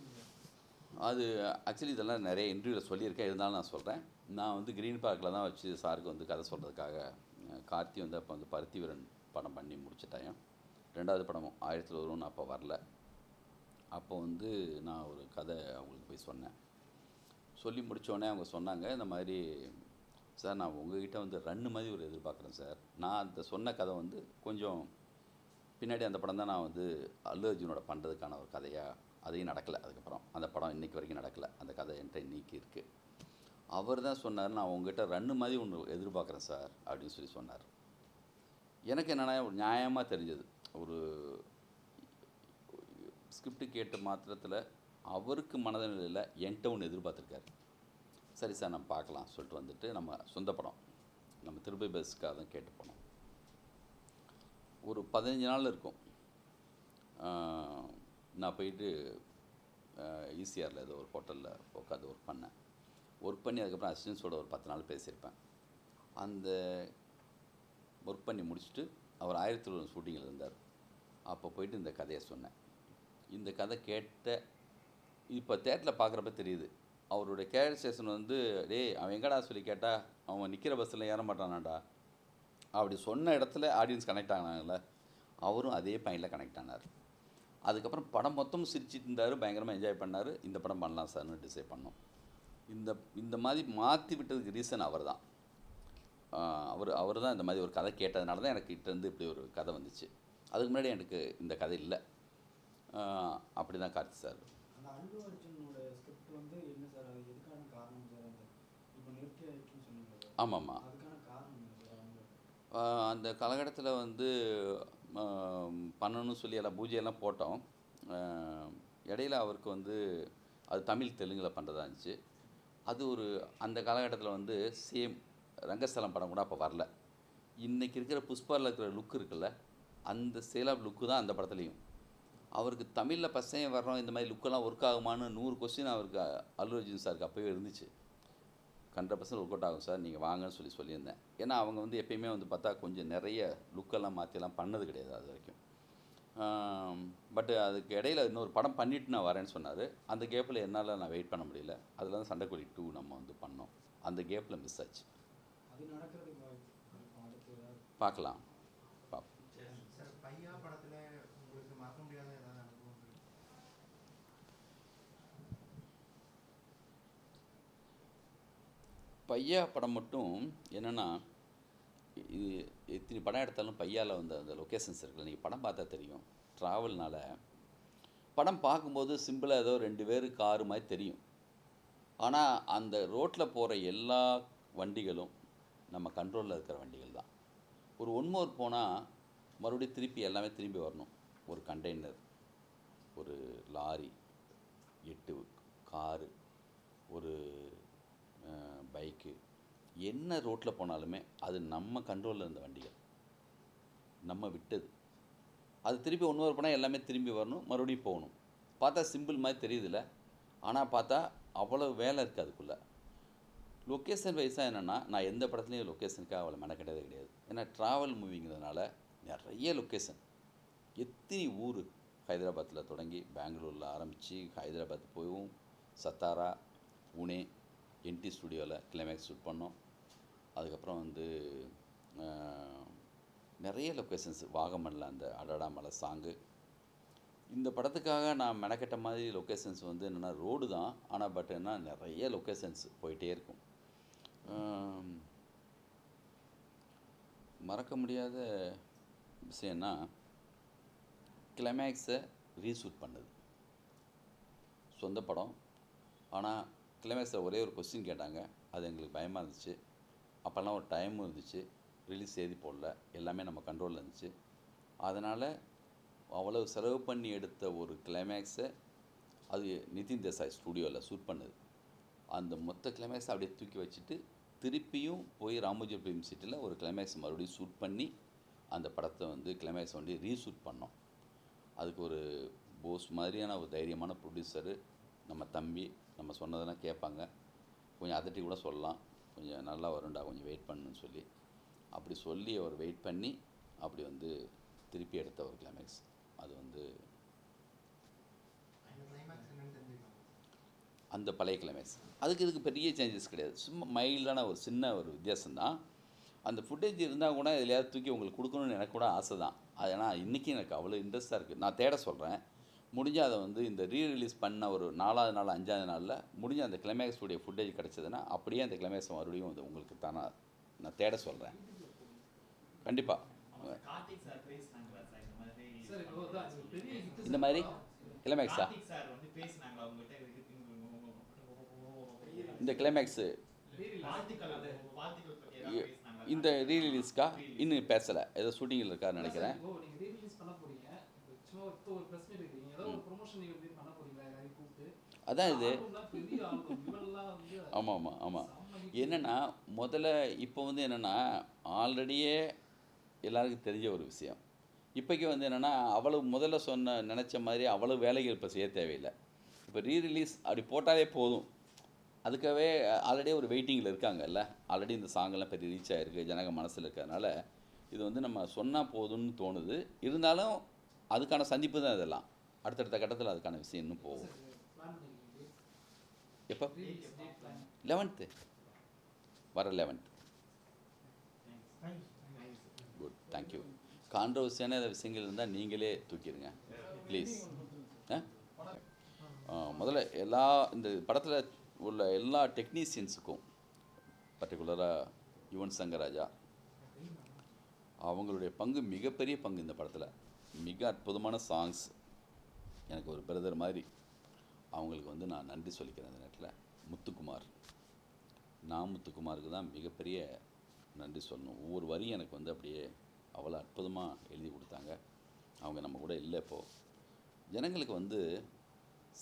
அது ஆக்சுவலி இதெல்லாம் நிறைய இன்டர்வியூவில் சொல்லியிருக்கேன், இருந்தாலும் நான் சொல்கிறேன். நான் வந்து க்ரீன் பார்க்கில் தான் வச்சு சாருக்கு வந்து கதை சொல்கிறதுக்காக கார்த்தி வந்து அப்போ வந்து பருத்தி வீரன் படம் பண்ணி முடிச்சிட்டேன். 2வது படமும் 1000 ஒருவன் அப்போ வரல. அப்போ வந்து நான் ஒரு கதை அவங்களுக்கு போய் சொன்னேன். சொல்லி முடித்தோடனே அவங்க சொன்னாங்க, இந்த மாதிரி சார் நான் உங்ககிட்ட வந்து ரன்னு மாதிரி ஒரு எதிர்பார்க்குறேன் சார். நான் அந்த சொன்ன கதை வந்து கொஞ்சம் பின்னாடி அந்த படம் தான் நான் வந்து அல்லு அர்ஜுனோட பண்ணுறதுக்கான ஒரு கதையாக அதையும் நடக்கலை. அதுக்கப்புறம் அந்த படம் இன்றைக்கி வரைக்கும் நடக்கலை. அந்த கதை என்கிட்ட இன்றைக்கி இருக்குது. அவர் தான் சொன்னார், நான் உங்ககிட்ட ரன்னு மாதிரி ஒன்று எதிர்பார்க்குறேன் சார் அப்படின்னு சொல்லி சொன்னார். எனக்கு என்னென்னா ஒரு நியாயமாக தெரிஞ்சது. ஒரு ஸ்கிரிப்ட் கேட்ட மாத்திரத்தில் அவருக்கு மனதில் என்கிட்ட ஒன்று எதிர்பார்த்துருக்காரு. சரி சார் நம்ம பார்க்கலாம் சொல்லிட்டு வந்துட்டு நம்ம சொந்த படம் நம்ம திருப்பி பஸ்ஸுக்காக தான் கேட்டு போனோம். ஒரு 15 நாள் இருக்கும். நான் போயிட்டு ஈசிஆரில் ஏதோ ஒரு ஹோட்டலில் உட்காந்து ஒர்க் பண்ணேன். ஒர்க் பண்ணி அதுக்கப்புறம் அசிஸ்டன்ஸோட ஒரு 10 நாள் பேசியிருப்பேன். அந்த ஒர்க் பண்ணி முடிச்சுட்டு அவர் 1001 ஷூட்டிங்கில் இருந்தார். அப்போ போயிட்டு இந்த கதையை சொன்னேன். இந்த கதை கேட்ட இப்போ தேட்டரில் பார்க்குறப்ப தெரியுது, அவருடைய கேரக்டரைசேஷன் வந்து டேய் அவன் எங்கடா சொல்லி கேட்டால் அவன் நிற்கிற பஸ்ஸில் ஏற மாட்டானாடா அப்படி சொன்ன இடத்துல ஆடியன்ஸ் கனெக்ட் ஆனாங்கல்ல, அவரும் அதே பாயிண்டில் கனெக்ட் ஆனார். அதுக்கப்புறம் படம் மொத்தமும் சிரிச்சிட்டு இருந்தார், பயங்கரமாக என்ஜாய் பண்ணார். இந்த படம் பண்ணலாம் சார்னு டிசைட் பண்ணோம். இந்த மாதிரி மாற்றி விட்டதுக்கு ரீசன் அவர் தான். அவர் தான் இந்த மாதிரி ஒரு கதை கேட்டதுனால தான் எனக்கு கிட்டேருந்து இப்படி ஒரு கதை வந்துச்சு. அதுக்கு முன்னாடி எனக்கு இந்த கதை இல்லை. அப்படி தான் கார்த்தி சார். அந்த அல்லு அர்ஜுனோட ஸ்கிரிப்ட் வந்து என்ன சார், அது எதுக்கான காரணம் சார்? அந்த இப்போ நிறுத்தி ஆயிடுச்சுன்னு சொன்னீங்க. ஆமாம்மா, அதுக்கான காரணம் என்ன சார்? அவங்க அந்த காலகட்டத்தில் வந்து பண்ணணும்னு சொல்லி எல்லாம் பூஜையெல்லாம் போட்டோம். இடையில அவருக்கு வந்து அது தமிழ் தெலுங்கில் பண்ணுறதா இருந்துச்சு. அது ஒரு அந்த காலகட்டத்தில் வந்து சேம் ரங்கஸ்தலம் படம் கூட அப்போ வரல. இன்றைக்கி இருக்கிற புஷ்பாவில் இருக்கிற லுக் இருக்குல்ல, அந்த சேல் ஆஃப் லுக்கு தான் அந்த படத்துலையும். அவருக்கு தமிழில் பசங்க வர்றோம் இந்த மாதிரி லுக்கெல்லாம் ஒர்க் ஆகுமான்னு 100 கொஸ்டின் அவருக்கு அல்லு அர்ஜுன் சாருக்கு அப்போவே இருந்துச்சு. 100% ஒர்க் அவுட் ஆகும் சார், நீங்கள் வாங்கன்னு சொல்லியிருந்தேன். ஏன்னா அவங்க வந்து எப்பயுமே வந்து பார்த்தா கொஞ்சம் நிறைய லுக்கெல்லாம் மாற்றிலாம் பண்ணது கிடையாது அது வரைக்கும். பட் அதுக்கு இடையில இன்னொரு படம் பண்ணிவிட்டு நான் வரேன்னு சொன்னார். அந்த கேப்பில் என்னால் நான் வெயிட் பண்ண முடியல. அதில் தான் சண்டைக்கோழி 2 நம்ம வந்து பண்ணோம். அந்த கேப்பில் மிஸ் ஆச்சு. அது நடக்கிறதுக்கு வாய்ப்பு அடுத்து ஏதாவது பார்க்கலாம். சார் பையா படத்துல உங்களுக்கு மறக்க முடியாத ஏதாவது அனுபவம் இருக்கு? பையா படம் மட்டும் என்னென்னா, இது எத்தனை படம் எடுத்தாலும் பையாவில் வந்து அந்த லொக்கேஷன்ஸ் இருக்குல்ல, நீங்கள் படம் பார்த்தா தெரியும். ட்ராவல்னால் படம் பார்க்கும்போது சிம்பிளாக ஏதோ 2 பேர் காரு மாதிரி தெரியும். ஆனால் அந்த ரோட்டில் போகிற எல்லா வண்டிகளும் நம்ம கண்ட்ரோலில் இருக்கிற வண்டிகள் தான். ஒரு ஒன்மோர் போனால் மறுபடியும் திருப்பி எல்லாமே திரும்பி வரணும். ஒரு கண்டெய்னர், ஒரு லாரி, 8 காரு, ஒரு பைக்கு, என்ன ரோட்டில் போனாலுமே அது நம்ம கண்ட்ரோலில் இருந்த வண்டிகள், நம்ம விட்டது. அது திருப்பி ஒன்று போனால் எல்லாமே திரும்பி வரணும், மறுபடியும் போகணும். பார்த்தா சிம்பிள் மாதிரி தெரியுதில்ல, ஆனால் பார்த்தா அவ்வளோ வேலை இருக்குது அதுக்குள்ளே. லொக்கேஷன் வைஸாக என்னென்னா, நான் எந்த படத்துலையும் லொக்கேஷனுக்காக அவ்வளோ மெனக்கிட்டதே கிடையாது. ஏன்னா ட்ராவல் மூவிங்கிறதுனால நிறைய லொக்கேஷன், எத்தனை ஊர், ஹைதராபாத்தில் தொடங்கி பெங்களூரில் ஆரம்பித்து ஹைதராபாத் போயும், சத்தாரா, புனே, என்டி ஸ்டுடியோவில் கிளைமேக்ஸ் ஷூட் பண்ணோம். அதுக்கப்புறம் வந்து நிறைய லொக்கேஷன்ஸ், வாகமனில் அந்த அடடா மலை சாங்கு. இந்த படத்துக்காக நான் மெனக்கெட்ட மாதிரி லொக்கேஷன்ஸ் வந்து என்னென்னா ரோடு தான், ஆனால் பட் என்ன நிறைய லொக்கேஷன்ஸ் போயிட்டே இருக்கும். மறக்க முடியாத விஷயம்னா கிளைமேக்ஸை ரீஷூட் பண்ணது. சொந்த படம், ஆனால் கிளைமேக்ஸில் ஒரே ஒரு கொஸ்டின் கேட்டாங்க. அது எங்களுக்கு பயமாக இருந்துச்சு. அப்போல்லாம் ஒரு டைமும் இருந்துச்சு, ரிலீஸ் செய்தி போடல, எல்லாமே நம்ம கண்ட்ரோலில் இருந்துச்சு. அதனால் அவ்வளவு செலவு பண்ணி எடுத்த ஒரு கிளைமேக்ஸை அது நிதின் தேசாய் ஸ்டூடியோவில் ஷூட் பண்ணுது. அந்த மொத்த கிளைமேக்ஸை அப்படியே தூக்கி வச்சுட்டு திருப்பியும் போய் ராமோஜி ஃபிலிம் சிட்டியில் ஒரு கிளைமேக்ஸ் மறுபடியும் ஷூட் பண்ணி அந்த படத்தை வந்து கிளைமேக்ஸ் வந்து ரீஷூட் பண்ணோம். அதுக்கு ஒரு போஸ் மாதிரியான ஒரு தைரியமான ப்ரொடியூசரு நம்ம தம்பி. நம்ம சொன்னதெல்லாம் கேட்பாங்க, கொஞ்சம் அதட்டி கூட சொல்லலாம், கொஞ்சம் நல்லா வரும்டா கொஞ்சம் வெயிட் பண்ணுன்னு சொல்லி, அப்படி சொல்லி அவர் வெயிட் பண்ணி அப்படி வந்து திருப்பி எடுத்த ஒரு கிளைமேக்ஸ். அது வந்து அந்த பழைய கிளைமேக்ஸ். இதுக்கு பெரிய சேஞ்சஸ் கிடையாது. சும்மா மைல்டான ஒரு சின்ன ஒரு வித்தியாசம்தான். அந்த ஃபுட்டேஜ் இருந்தால் கூட எதுலையாவது தூக்கி உங்களுக்கு கொடுக்கணும்னு எனக்கு கூட ஆசை தான். அது ஏன்னா இன்றைக்கி எனக்கு அவ்வளோ இன்ட்ரெஸ்ட்டாக இருக்குது. நான் தேட சொல்கிறேன். முடிஞ்சால் அதை வந்து இந்த ரிலீஸ் பண்ண ஒரு 4வது நாள் 5வது நாளில் முடிஞ்ச அந்த கிளைமேக்ஸ் உடைய ஃபுட்டேஜ் கிடச்சதுன்னா அப்படியே அந்த கிளைமேக்ஸ் மறுபடியும் வந்து உங்களுக்கு தானே நான் தேட சொல்கிறேன். கண்டிப்பாக கார்த்திக் சார் பேசினாங்களா சார் இந்த மாதிரி சார் இப்போ தான் இது பெரிய hit இந்த மாதிரி கிளைமேக்ஸா கார்த்திக் சார் வந்து பேசினாங்களா உங்ககிட்ட இந்த கிளைமேக்ஸு வாழ்த்துக்கள் பத்தி ஏதாவது பேசினாங்களா? இந்த ரீரிலீஸ்க்கா இன்னும் பேசலை. ஏதோ ஷூட்டிங்கில் இருக்காருன்னு நினைக்கிறேன். இப்போ நீங்க ரீரிலீஸ் பண்ண போறீங்க. சும்மா இப்போ ஒரு பிரஸ் மீட் இருக்கீங்க. ஏதோ ஒரு ப்ரொமோஷன் நீங்க எப்படி பண்ண போறீங்களா? எல்லாரையும் கூப்பிட்டு அதான் இது. பெரிய ஆல்பம் இவெல்லாம் வந்து ஆமாம் என்னென்னா முதல்ல இப்போ வந்து என்னென்னா ஆல்ரெடியே எல்லாருக்கும் தெரிஞ்ச ஒரு விஷயம். இப்போக்கி வந்து என்னென்னா அவ்வளவு முதல்ல நினச்ச மாதிரி அவ்வளோ வேலைகள் இப்போ செய்ய தேவையில்லை. இப்போ ரீரிலீஸ் அப்படி போட்டாலே போதும். அதுக்காகவே ஆல்ரெடி ஒரு வெயிட்டிங்கில் இருக்காங்கல்ல. ஆல்ரெடி இந்த சாங்கெல்லாம் பெரிய ரீச் ஆகிருக்கு, ஜனங்க மனசில் இருக்கிறதுனால இது வந்து நம்ம சொன்னால் போதும்னு தோணுது. இருந்தாலும் அதுக்கான சந்திப்பு தான் இதெல்லாம். அடுத்தடுத்த கட்டத்தில் அதுக்கான விஷயம் இன்னும் போகும். பிளான் பண்ணிருக்கீங்க. எப்போ? Rerelease date plan. 11th வர 11th. Good, thank you. கான்ட்ரவர்சியான விஷயங்கள் இருந்தால் நீங்களே தூக்கிடுங்க ப்ளீஸ். முதல்ல இந்த படத்தில் உள்ள எல்லா டெக்னீஷியன்ஸுக்கும் பர்டிகுலராக யுவன் சங்கர் ராஜா அவங்களுடைய பங்கு மிகப்பெரிய பங்கு இந்த படத்தில். மிக அற்புதமான சாங்ஸ். எனக்கு ஒரு பிரதர் மாதிரி. அவங்களுக்கு வந்து நான் நன்றி சொல்லிக்கிறேன் இந்த நேரத்தில். முத்துக்குமாருக்கு தான் மிகப்பெரிய நன்றி சொல்லணும். ஒவ்வொரு வரியும் எனக்கு வந்து அப்படியே அவ்வளோ அற்புதமாக எழுதி கொடுத்தாங்க. அவங்க நம்ம கூட இல்லை இப்போது. ஜனங்களுக்கு வந்து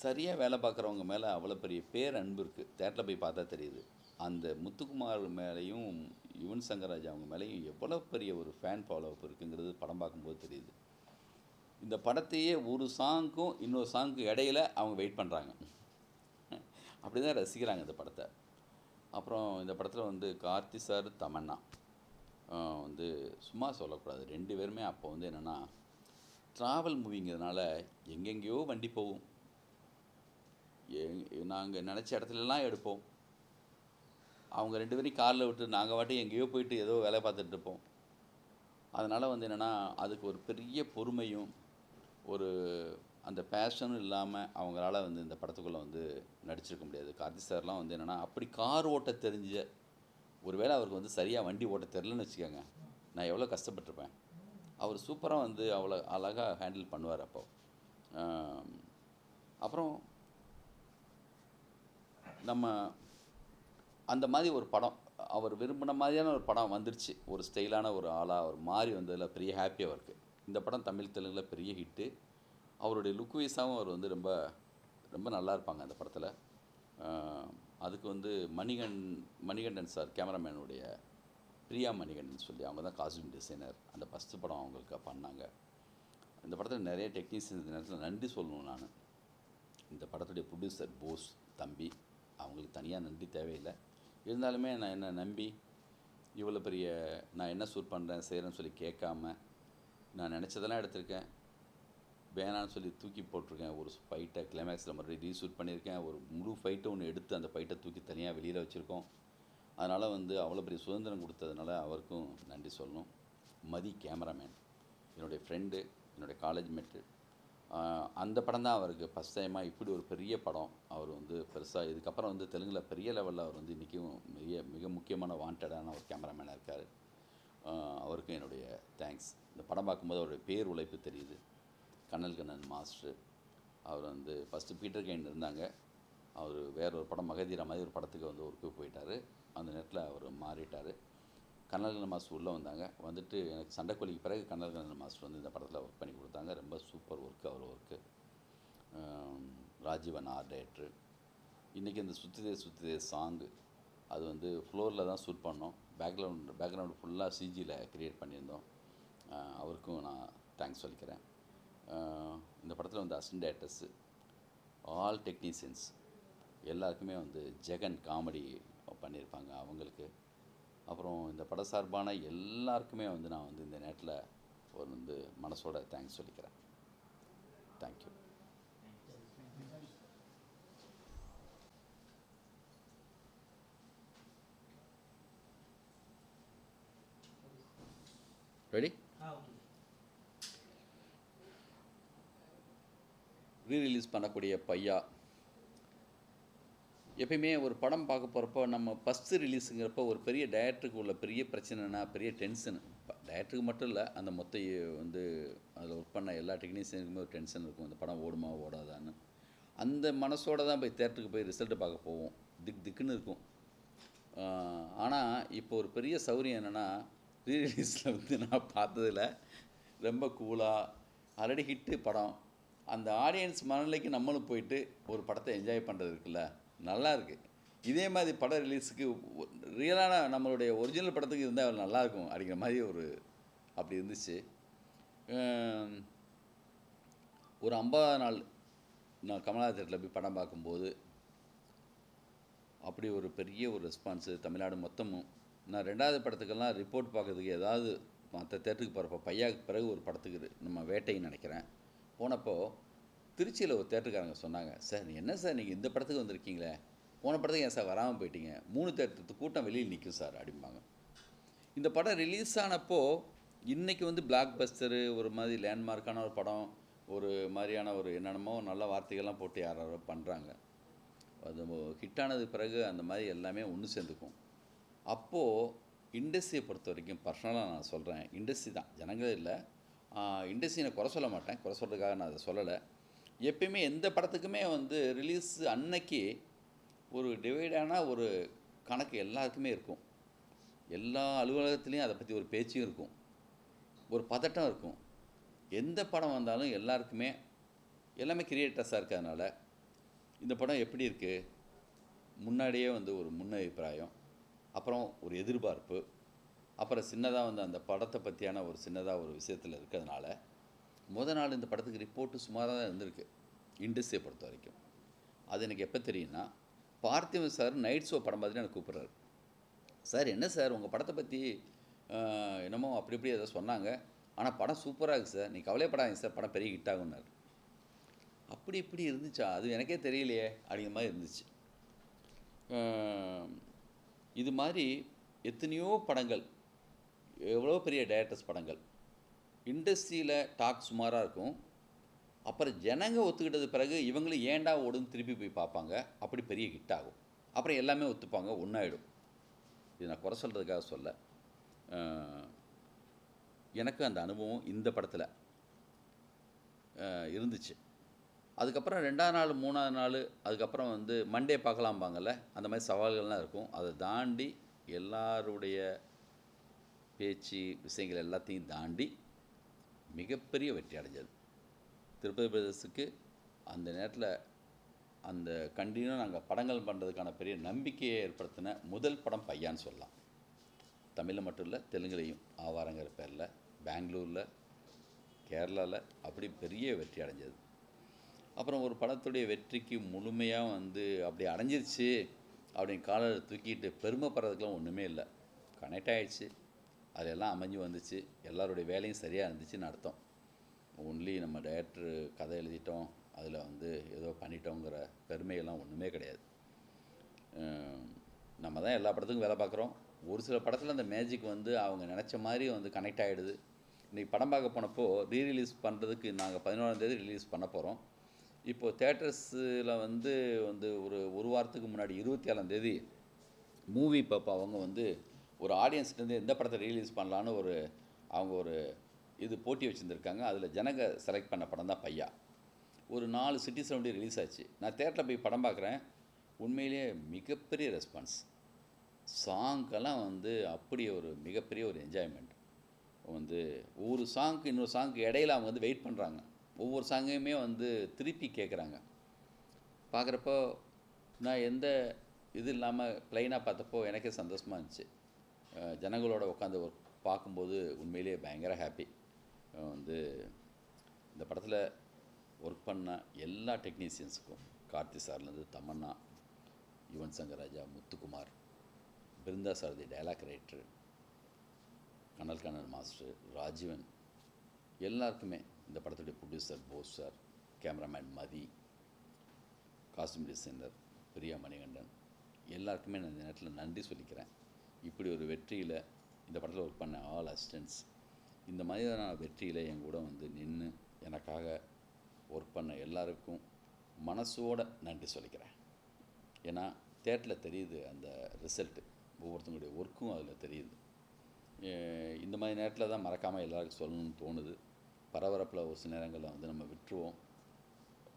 சரியாக வேலை பார்க்குறவங்க மேலே அவ்வளோ பெரிய பேர் அன்பு இருக்குது. தேட்டரில் போய் பார்த்தா தெரியுது. அந்த முத்துக்குமார் மேலேயும் யுவன் சங்கர் ராஜா அவங்க மேலேயும் எவ்வளோ பெரிய ஒரு ஃபேன் ஃபாலோஅப் இருக்குங்கிறது படம் பார்க்கும்போது தெரியுது. இந்த படத்தையே ஒரு சாங்க்கும் இன்னொரு சாங்க்கும் இடையில அவங்க வெயிட் பண்ணுறாங்க. அப்படி தான் ரசிக்கிறாங்க இந்த படத்தை. அப்புறம் இந்த படத்தில் வந்து கார்த்தி சார், தமன்னா வந்து சும்மா சொல்லக்கூடாது. 2 பேருமே அப்போ வந்து என்னென்னா ட்ராவல் மூவிங்கிறதுனால எங்கெங்கேயோ வண்டி போகும். நாங்கள் நினச்ச இடத்துலலாம் எடுப்போம். அவங்க 2 பேரையும் காரில் விட்டு நாங்கள் வாட்டி எங்கேயோ போயிட்டு ஏதோ வேலை பார்த்துட்டு இருப்போம். அதனால் வந்து என்னென்னா அதுக்கு ஒரு பெரிய பொறுமையும் ஒரு அந்த பேஷனும் இல்லாமல் அவங்களால வந்து இந்த படத்துக்குள்ளே வந்து நடிச்சிருக்க முடியாது. கார்த்தி சார்லாம் வந்து என்னென்னா அப்படி கார் ஓட்ட தெரிஞ்ச, ஒருவேளை அவருக்கு வந்து சரியாக வண்டி ஓட்ட தெரிலன்னு வச்சுக்கோங்க, நான் எவ்வளோ கஷ்டப்பட்டிருப்பேன். அவர் சூப்பராக வந்து அவ்வளோ அழகாக ஹேண்டில் பண்ணுவார். அப்புறம் நம்ம அந்த மாதிரி ஒரு படம் அவர் விரும்பின மாதிரியான ஒரு படம் வந்துருச்சு. ஒரு ஸ்டைலான ஒரு ஆளாக ஒரு மாதிரி வந்ததில் பெரிய ஹாப்பி அவருக்கு. இந்த படம் தமிழ் தெலுங்கில் பெரிய ஹிட்டு. அவருடைய லுக் வைஸாகவும் அவர் வந்து ரொம்ப ரொம்ப நல்லா இருப்பாங்க அந்த படத்தில். அதுக்கு வந்து மணிகண்டன் சார் கேமராமேனுடைய பிரியா மணிகண்டன் சொல்லி அவங்க தான் காஸ்டியூம் டிசைனர். அந்த ஃபஸ்ட்டு படம் அவங்களுக்கு பண்ணாங்க. இந்த படத்தில் நிறைய டெக்னீஷியன்ஸ் இந்த நேரத்தில் நன்றி சொல்லணும். நான் இந்த படத்துடைய ப்ரொடியூசர் போஸ் தம்பி, அவங்களுக்கு தனியாக நன்றி தேவையில்லை. இருந்தாலுமே நான் என்னை நம்பி இவ்வளோ பெரிய நான் என்ன ஷூட் பண்ணுறேன் செய்கிறேன்னு சொல்லி கேட்காம நான் நினச்சதெல்லாம் எடுத்திருக்கேன். வேணான்னு சொல்லி தூக்கி போட்டிருக்கேன். ஒரு ஃபைட்டை கிளைமேக்ஸில் மறுபடியும் ரீஷூட் பண்ணியிருக்கேன். ஒரு முழு ஃபைட்டை ஒன்று எடுத்து அந்த ஃபைட்டை தூக்கி தனியாக வெளியில் வச்சுருக்கோம். அதனால் வந்து அவ்வளோ பெரிய சுதந்திரம் கொடுத்ததுனால அவருக்கும் நன்றி சொல்லணும். மதி கேமராமேன், என்னுடைய ஃப்ரெண்டு, என்னுடைய காலேஜ் மேட்டு. அந்த படம் தான் அவருக்கு ஃபஸ்ட் டைமாக இப்படி ஒரு பெரிய படம். அவர் வந்து பெருசாக இதுக்கப்புறம் வந்து தெலுங்கில் பெரிய லெவலில் அவர் வந்து இன்றைக்கும் மிக முக்கியமான வாண்டடான ஒரு கேமராமேனாக இருக்கார். அவருக்கும் என்னுடைய தேங்க்ஸ். இந்த படம் பார்க்கும்போது அவருடைய பேர் உழைப்பு தெரியுது. கண்ணன் மாஸ்டர் அவர் வந்து ஃபஸ்ட்டு பீட்டர் கைன் இருந்தாங்க. அவர் வேற ஒரு படம் மகதீரா மாதிரி ஒரு படத்துக்கு வந்து ஒர்க்கு போயிட்டார். அந்த நேரத்தில் அவர் மாறிட்டார். கண்ணன் மாஸ்டர் உள்ளே வந்தாங்க. வந்துட்டு எனக்கு சண்டைக்கோழிக்கு பிறகு கண்ணன் மாஸ்டர் வந்து இந்த படத்தில் ஒர்க் பண்ணி கொடுத்தாங்க. ரொம்ப சூப்பர் ஒர்க்கு அவர் ஒர்க்கு. Rajeevan art director. இன்றைக்கி இந்த சுத்திதே சாங்கு அது வந்து ஃப்ளோரில் தான் ஷூட் பண்ணோம். பேக்ரவுண்டு ஃபுல்லாக சிஜியில் க்ரியேட் பண்ணியிருந்தோம். அவருக்கும் நான் தேங்க்ஸ் சொல்லிக்கிறேன். இந்த படத்தில் வந்து அசிஸ்டன்ட் டைரக்டர்ஸு, ஆல் டெக்னீஷியன்ஸ் எல்லாருக்குமே வந்து ஜெகன் காமெடி பண்ணியிருப்பாங்க அவங்களுக்கு. அப்புறம் இந்த பட சார்பான எல்லாருக்குமே வந்து நான் வந்து இந்த நேரத்தில் ஒரு வந்து மனசோட தேங்க்ஸ் சொல்லிக்கிறேன். தேங்க்யூ. ரெடி? ஓகே. ரீரிலீஸ் பண்ணக்கூடிய பையா. எப்பயுமே ஒரு படம் பார்க்க போகிறப்போ நம்ம ஃபஸ்ட்டு ரிலீஸுங்கிறப்போ ஒரு பெரிய டைரக்டருக்கு உள்ள பெரிய பிரச்சனைனா பெரிய டென்ஷனு. டைரக்டருக்கு மட்டும் இல்லை, அந்த மொத்த வந்து அதில் ஒர்க் பண்ண எல்லா டெக்னீஷியனுக்குமே ஒரு டென்ஷன் இருக்கும், இந்த படம் ஓடுமா ஓடாதான்னு. அந்த மனசோடு தான் போய் தேட்டருக்கு போய் ரிசல்ட்டு பார்க்க போவோம், திக்குன்னு இருக்கும். ஆனால் இப்போ ஒரு பெரிய சௌரியம் என்னென்னா, ரீரிலீஸில் வந்து நான் பார்த்ததில் ரொம்ப கூலாக ஆல்ரெடி ஹிட்டு படம், அந்த ஆடியன்ஸ் மனநிலைக்கு நம்மளும் போயிட்டு ஒரு படத்தை என்ஜாய் பண்ணுறது இருக்குல்ல, நல்லா இருக்குது. இதே மாதிரி படம் ரிலீஸுக்கு ரியலான நம்மளுடைய ஒரிஜினல் படத்துக்கு இருந்தால் நல்லாயிருக்கும் அப்படிங்கிற மாதிரி ஒரு அப்படி இருந்துச்சு. ஒரு 50 நாள் நான் கமலா தேட்டரில் போய் படம் பார்க்கும்போது அப்படி ஒரு பெரிய ஒரு ரெஸ்பான்ஸு தமிழ்நாடு மொத்தமும். நான் 2வது படத்துக்கெல்லாம் ரிப்போர்ட் பார்க்கறதுக்கு ஏதாவது மற்ற தேட்டருக்கு போகிறப்போ பையாவுக்கு பிறகு ஒரு படத்துக்கு நம்ம வேட்டைன்னு நினைக்கிறேன் போனப்போ, திருச்சியில் ஒரு தேட்டருக்காரங்க சொன்னாங்க, சார் என்ன சார் நீங்கள் இந்த படத்துக்கு வந்திருக்கீங்களே, போன படத்துக்கு ஏன் சார் வராமல் போயிட்டீங்க, 3 தேட்டருக்கு கூட்டம் வெளியில் நிற்கும் சார் அப்படிம்பாங்க. இந்த படம் ரிலீஸ் ஆனப்போ இன்றைக்கி வந்து பிளாக் பஸ்டரு, ஒரு மாதிரி லேண்ட்மார்க்கான ஒரு படம், ஒரு மாதிரியான ஒரு என்னென்னமோ நல்ல வார்த்தைகள்லாம் போட்டு யாரோ பண்ணுறாங்க. அது ஹிட்டானது பிறகு அந்த மாதிரி எல்லாமே ஒன்று சேர்ந்துக்கும். அப்போது இண்டஸ்ட்ரியை பொறுத்த வரைக்கும் பர்சனலாக நான் சொல்கிறேன், இண்டஸ்ட்ரி தான், ஜனங்களே இல்லை, இண்டஸ்ட்ரியை நான் குறை சொல்ல மாட்டேன், குறை சொல்கிறதுக்காக நான் அதை சொல்லலை. எப்பயுமே எந்த படத்துக்குமே வந்து ரிலீஸ் அன்னைக்கு ஒரு டிவைடான ஒரு கணக்கு எல்லாருக்குமே இருக்கும். எல்லா அலுவலகத்துலேயும் அதை பற்றி ஒரு பேச்சும் இருக்கும், ஒரு பதட்டம் இருக்கும். எந்த படம் வந்தாலும் எல்லாருக்குமே எல்லாமே கிரியேட்டர்ஸாக இருக்கிறதுனால இந்த படம் எப்படி இருக்குது, முன்னாடியே வந்து ஒரு முன் அபிப்பிராயம், அப்புறம் ஒரு எதிர்பார்ப்பு, அப்புறம் சின்னதாக வந்து அந்த படத்தை பற்றியான ஒரு சின்னதாக ஒரு விஷயத்தில் இருக்கிறதுனால நாள் இந்த படத்துக்கு ரிப்போர்ட்டு சுமாராக தான் இருந்திருக்கு இண்டஸ்ட்ரியை பொறுத்த வரைக்கும். அது எனக்கு எப்போ தெரியும்னா, பார்த்திபன் சார் நைட் ஷோ படம் பார்த்துட்டு எனக்கு கூப்பிட்றாரு, சார் என்ன சார் உங்கள் படத்தை பற்றி என்னமோ அப்படி இப்படி ஏதோ சொன்னாங்க, ஆனால் படம் சூப்பராக இருக்குது சார், நீ கவலைப்படாதீங்க சார், படம் பெரிய ஹிட் ஆகுன்னாரு. அப்படி இப்படி இருந்துச்சா, அது எனக்கே தெரியலையே அப்படிங்கிற மாதிரி இருந்துச்சு. இது மாதிரி எத்தனையோ படங்கள், எவ்வளோ பெரிய டைரக்டர்ஸ் படங்கள் இண்டஸ்ட்ரியில் டாக் சுமாராக இருக்கும், அப்புறம் ஜனங்க ஒத்துக்கிட்டது பிறகு இவங்களும் ஏண்டா ஓடுன்னு திருப்பி போய் பார்ப்பாங்க, அப்படி பெரிய ஹிட் ஆகும், அப்புறம் எல்லாமே ஒத்துப்பாங்க, ஒன்றாயிடும். இது நான் குறை சொல்கிறதுக்காக சொல்ல, எனக்கு அந்த அனுபவம் இந்த படத்தில் இருந்துச்சு. அதுக்கப்புறம் 2வது நாள் 3வது நாள் அதுக்கப்புறம் வந்து மண்டே பார்க்கலாம்பாங்கள்ல, அந்த மாதிரி சவால்கள்லாம் இருக்கும். அதை தாண்டி எல்லாருடைய பேச்சு விஷயங்கள் எல்லாத்தையும் தாண்டி மிகப்பெரிய வெற்றி அடைஞ்சது திருப்பதி பிரதர்ஸுக்கு. அந்த நேரத்தில் அந்த கண்டினியூ நாங்கள் படங்கள் பண்ணுறதுக்கான பெரிய நம்பிக்கையை ஏற்படுத்தின முதல் படம் பையான்னு சொல்லலாம். தமிழில் மட்டும் இல்லை, தெலுங்குலேயும் ஆவாரங்கிற பேரில், பெங்களூரில், கேரளாவில் அப்படி பெரிய வெற்றி அடைஞ்சது. அப்புறம் ஒரு படத்துடைய வெற்றிக்கு முழுமையாக வந்து அப்படி அடைஞ்சிருச்சு அப்படின்னு காலை தூக்கிட்டு பெருமைப்படுறதுக்கெலாம் ஒன்றுமே இல்லை. கனெக்ட் ஆகிடுச்சு, அதெல்லாம் அமைஞ்சு வந்துச்சு, எல்லாருடைய வேலையும் சரியாக இருந்துச்சுன்னு அர்த்தம். ஒன்லி நம்ம டைரக்டர் கதை எழுதிட்டோம், அதில் வந்து ஏதோ பண்ணிட்டோங்கிற பெருமையெல்லாம் ஒன்றுமே கிடையாது. நம்ம தான் எல்லா படத்துக்கும் வேலை பார்க்குறோம். ஒரு சில படத்தில் அந்த மேஜிக் வந்து அவங்க நினச்ச மாதிரி வந்து கனெக்ட் ஆகிடுது. இன்றைக்கி படம் பார்க்க போனப்போ ரீரிலீஸ் பண்ணுறதுக்கு நாங்கள் 11ஆம் தேதி ரிலீஸ் பண்ண போகிறோம். இப்போது தேட்டர்ஸில் வந்து ஒரு வாரத்துக்கு முன்னாடி 27ஆம் தேதி மூவி பாப்பா அவங்க வந்து ஒரு ஆடியன்ஸ்லேருந்து எந்த படத்தை ரிலீஸ் பண்ணலான்னு அவங்க ஒரு இது போட்டி வச்சுருந்துருக்காங்க. அதில் ஜனங்க செலக்ட் பண்ண படம் தான் பையா. ஒரு 4 சிட்டிஸில் வந்து ரிலீஸ் ஆச்சு. நான் தேட்டரில் போய் படம் பார்க்குறேன், உண்மையிலேயே மிகப்பெரிய ரெஸ்பான்ஸ். சாங்கெல்லாம் வந்து அப்படி ஒரு மிகப்பெரிய ஒரு என்ஜாய்மெண்ட். வந்து ஒவ்வொரு சாங்க்கு இன்னொரு சாங்க்கு இடையில அவங்க வந்து வெயிட் பண்ணுறாங்க, ஒவ்வொரு சாங்கையுமே வந்து திருப்பி கேட்குறாங்க. பார்க்குறப்போ நான் எந்த இது இல்லாமல் ப்ளைனாக பார்த்தப்போ எனக்கே சந்தோஷமாக இருந்துச்சு. ஜனங்களோட உட்காந்து பார்க்கும்போது உண்மையிலேயே பயங்கர ஹாப்பி. வந்து இந்த படத்தில் ஒர்க் பண்ண எல்லா டெக்னீஷியன்ஸுக்கும், கார்த்தி சார்லேருந்து தமன்னா, யுவன் சங்கர் ராஜா, முத்துக்குமார், பிருந்தா சாரதி டைலாக் ரைட்ரு, கனல் கண்ணன் மாஸ்டர், ராஜீவன், எல்லாருக்குமே, இந்த படத்துடைய ப்ரொடியூசர் போஸ் சார், கேமராமேன் மதி, காஸ்டியூம் டிசைனர் பிரியா மணிகண்டன், எல்லாருக்குமே நான் இந்த நேரத்தில் நன்றி சொல்லிக்கிறேன். இப்படி ஒரு வெற்றியில் இந்த படத்தில் ஒர்க் பண்ண ஆல் அசிஸ்டன்ட்ஸ் இந்த மாதிரியான வெற்றியில் என் கூட வந்து நின்று எனக்காக ஒர்க் பண்ண எல்லாருக்கும் மனசோட நன்றி சொல்லிக்கிறேன். ஏன்னா தேட்டரில் தெரியுது அந்த ரிசல்ட்டு, ஒவ்வொருத்தங்களுடைய ஒர்க்கும் அதில் தெரியுது. இந்த மாதிரி நேரத்தில் தான் மறக்காமல் எல்லாருக்கும் சொல்லணும்னு தோணுது. பரபரப்பில் ஒரு சில நேரங்களில் வந்து நம்ம விட்டுருவோம்.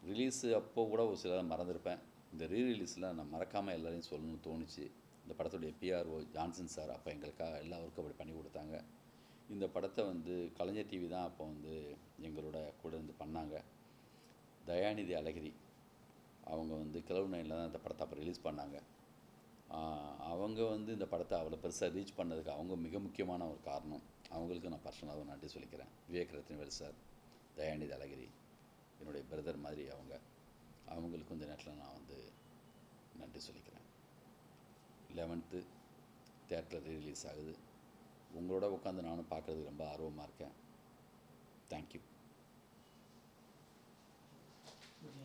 ரிலீஸு அப்போ கூட ஒரு சிலர் மறந்துருப்பேன். இந்த ரீரிலீஸில் நான் மறக்காமல் எல்லாரையும் சொல்லணும்னு தோணுச்சு. இந்த படத்துடைய பிஆர்ஓ ஜான்சன் சார் அப்போ எங்களுக்காக எல்லா ஒர்க்கும் அப்படி பண்ணி கொடுத்தாங்க. இந்த படத்தை வந்து கலைஞர் டிவி தான் அப்போ வந்து எங்களோட கூட இருந்து பண்ணாங்க. தயாநிதி அழகிரி அவங்க வந்து கிளவு நைனில் தான் இந்த படத்தை அப்போ ரிலீஸ் பண்ணாங்க. அவங்க வந்து இந்த படத்தை அவ்வளோ பெருசாக ரீச் பண்ணதுக்கு அவங்க மிக முக்கியமான ஒரு காரணம். அவங்களுக்கு நான் பர்சனலாக நன்றி சொல்லிக்கிறேன். விவேக் ரத்னவேல் சார், தயாநிதி அழகிரி என்னுடைய பிரதர் மாதிரி அவங்களுக்கும் இந்த நேரத்தில் நான் வந்து நன்றி சொல்லிக்கிறேன். 11th தியேட்டரில் ரிலீஸ் ஆகுது. உங்களோட உட்காந்து நானும் பார்க்குறதுக்கு ரொம்ப ஆர்வமாக இருக்கேன். தேங்க்யூ.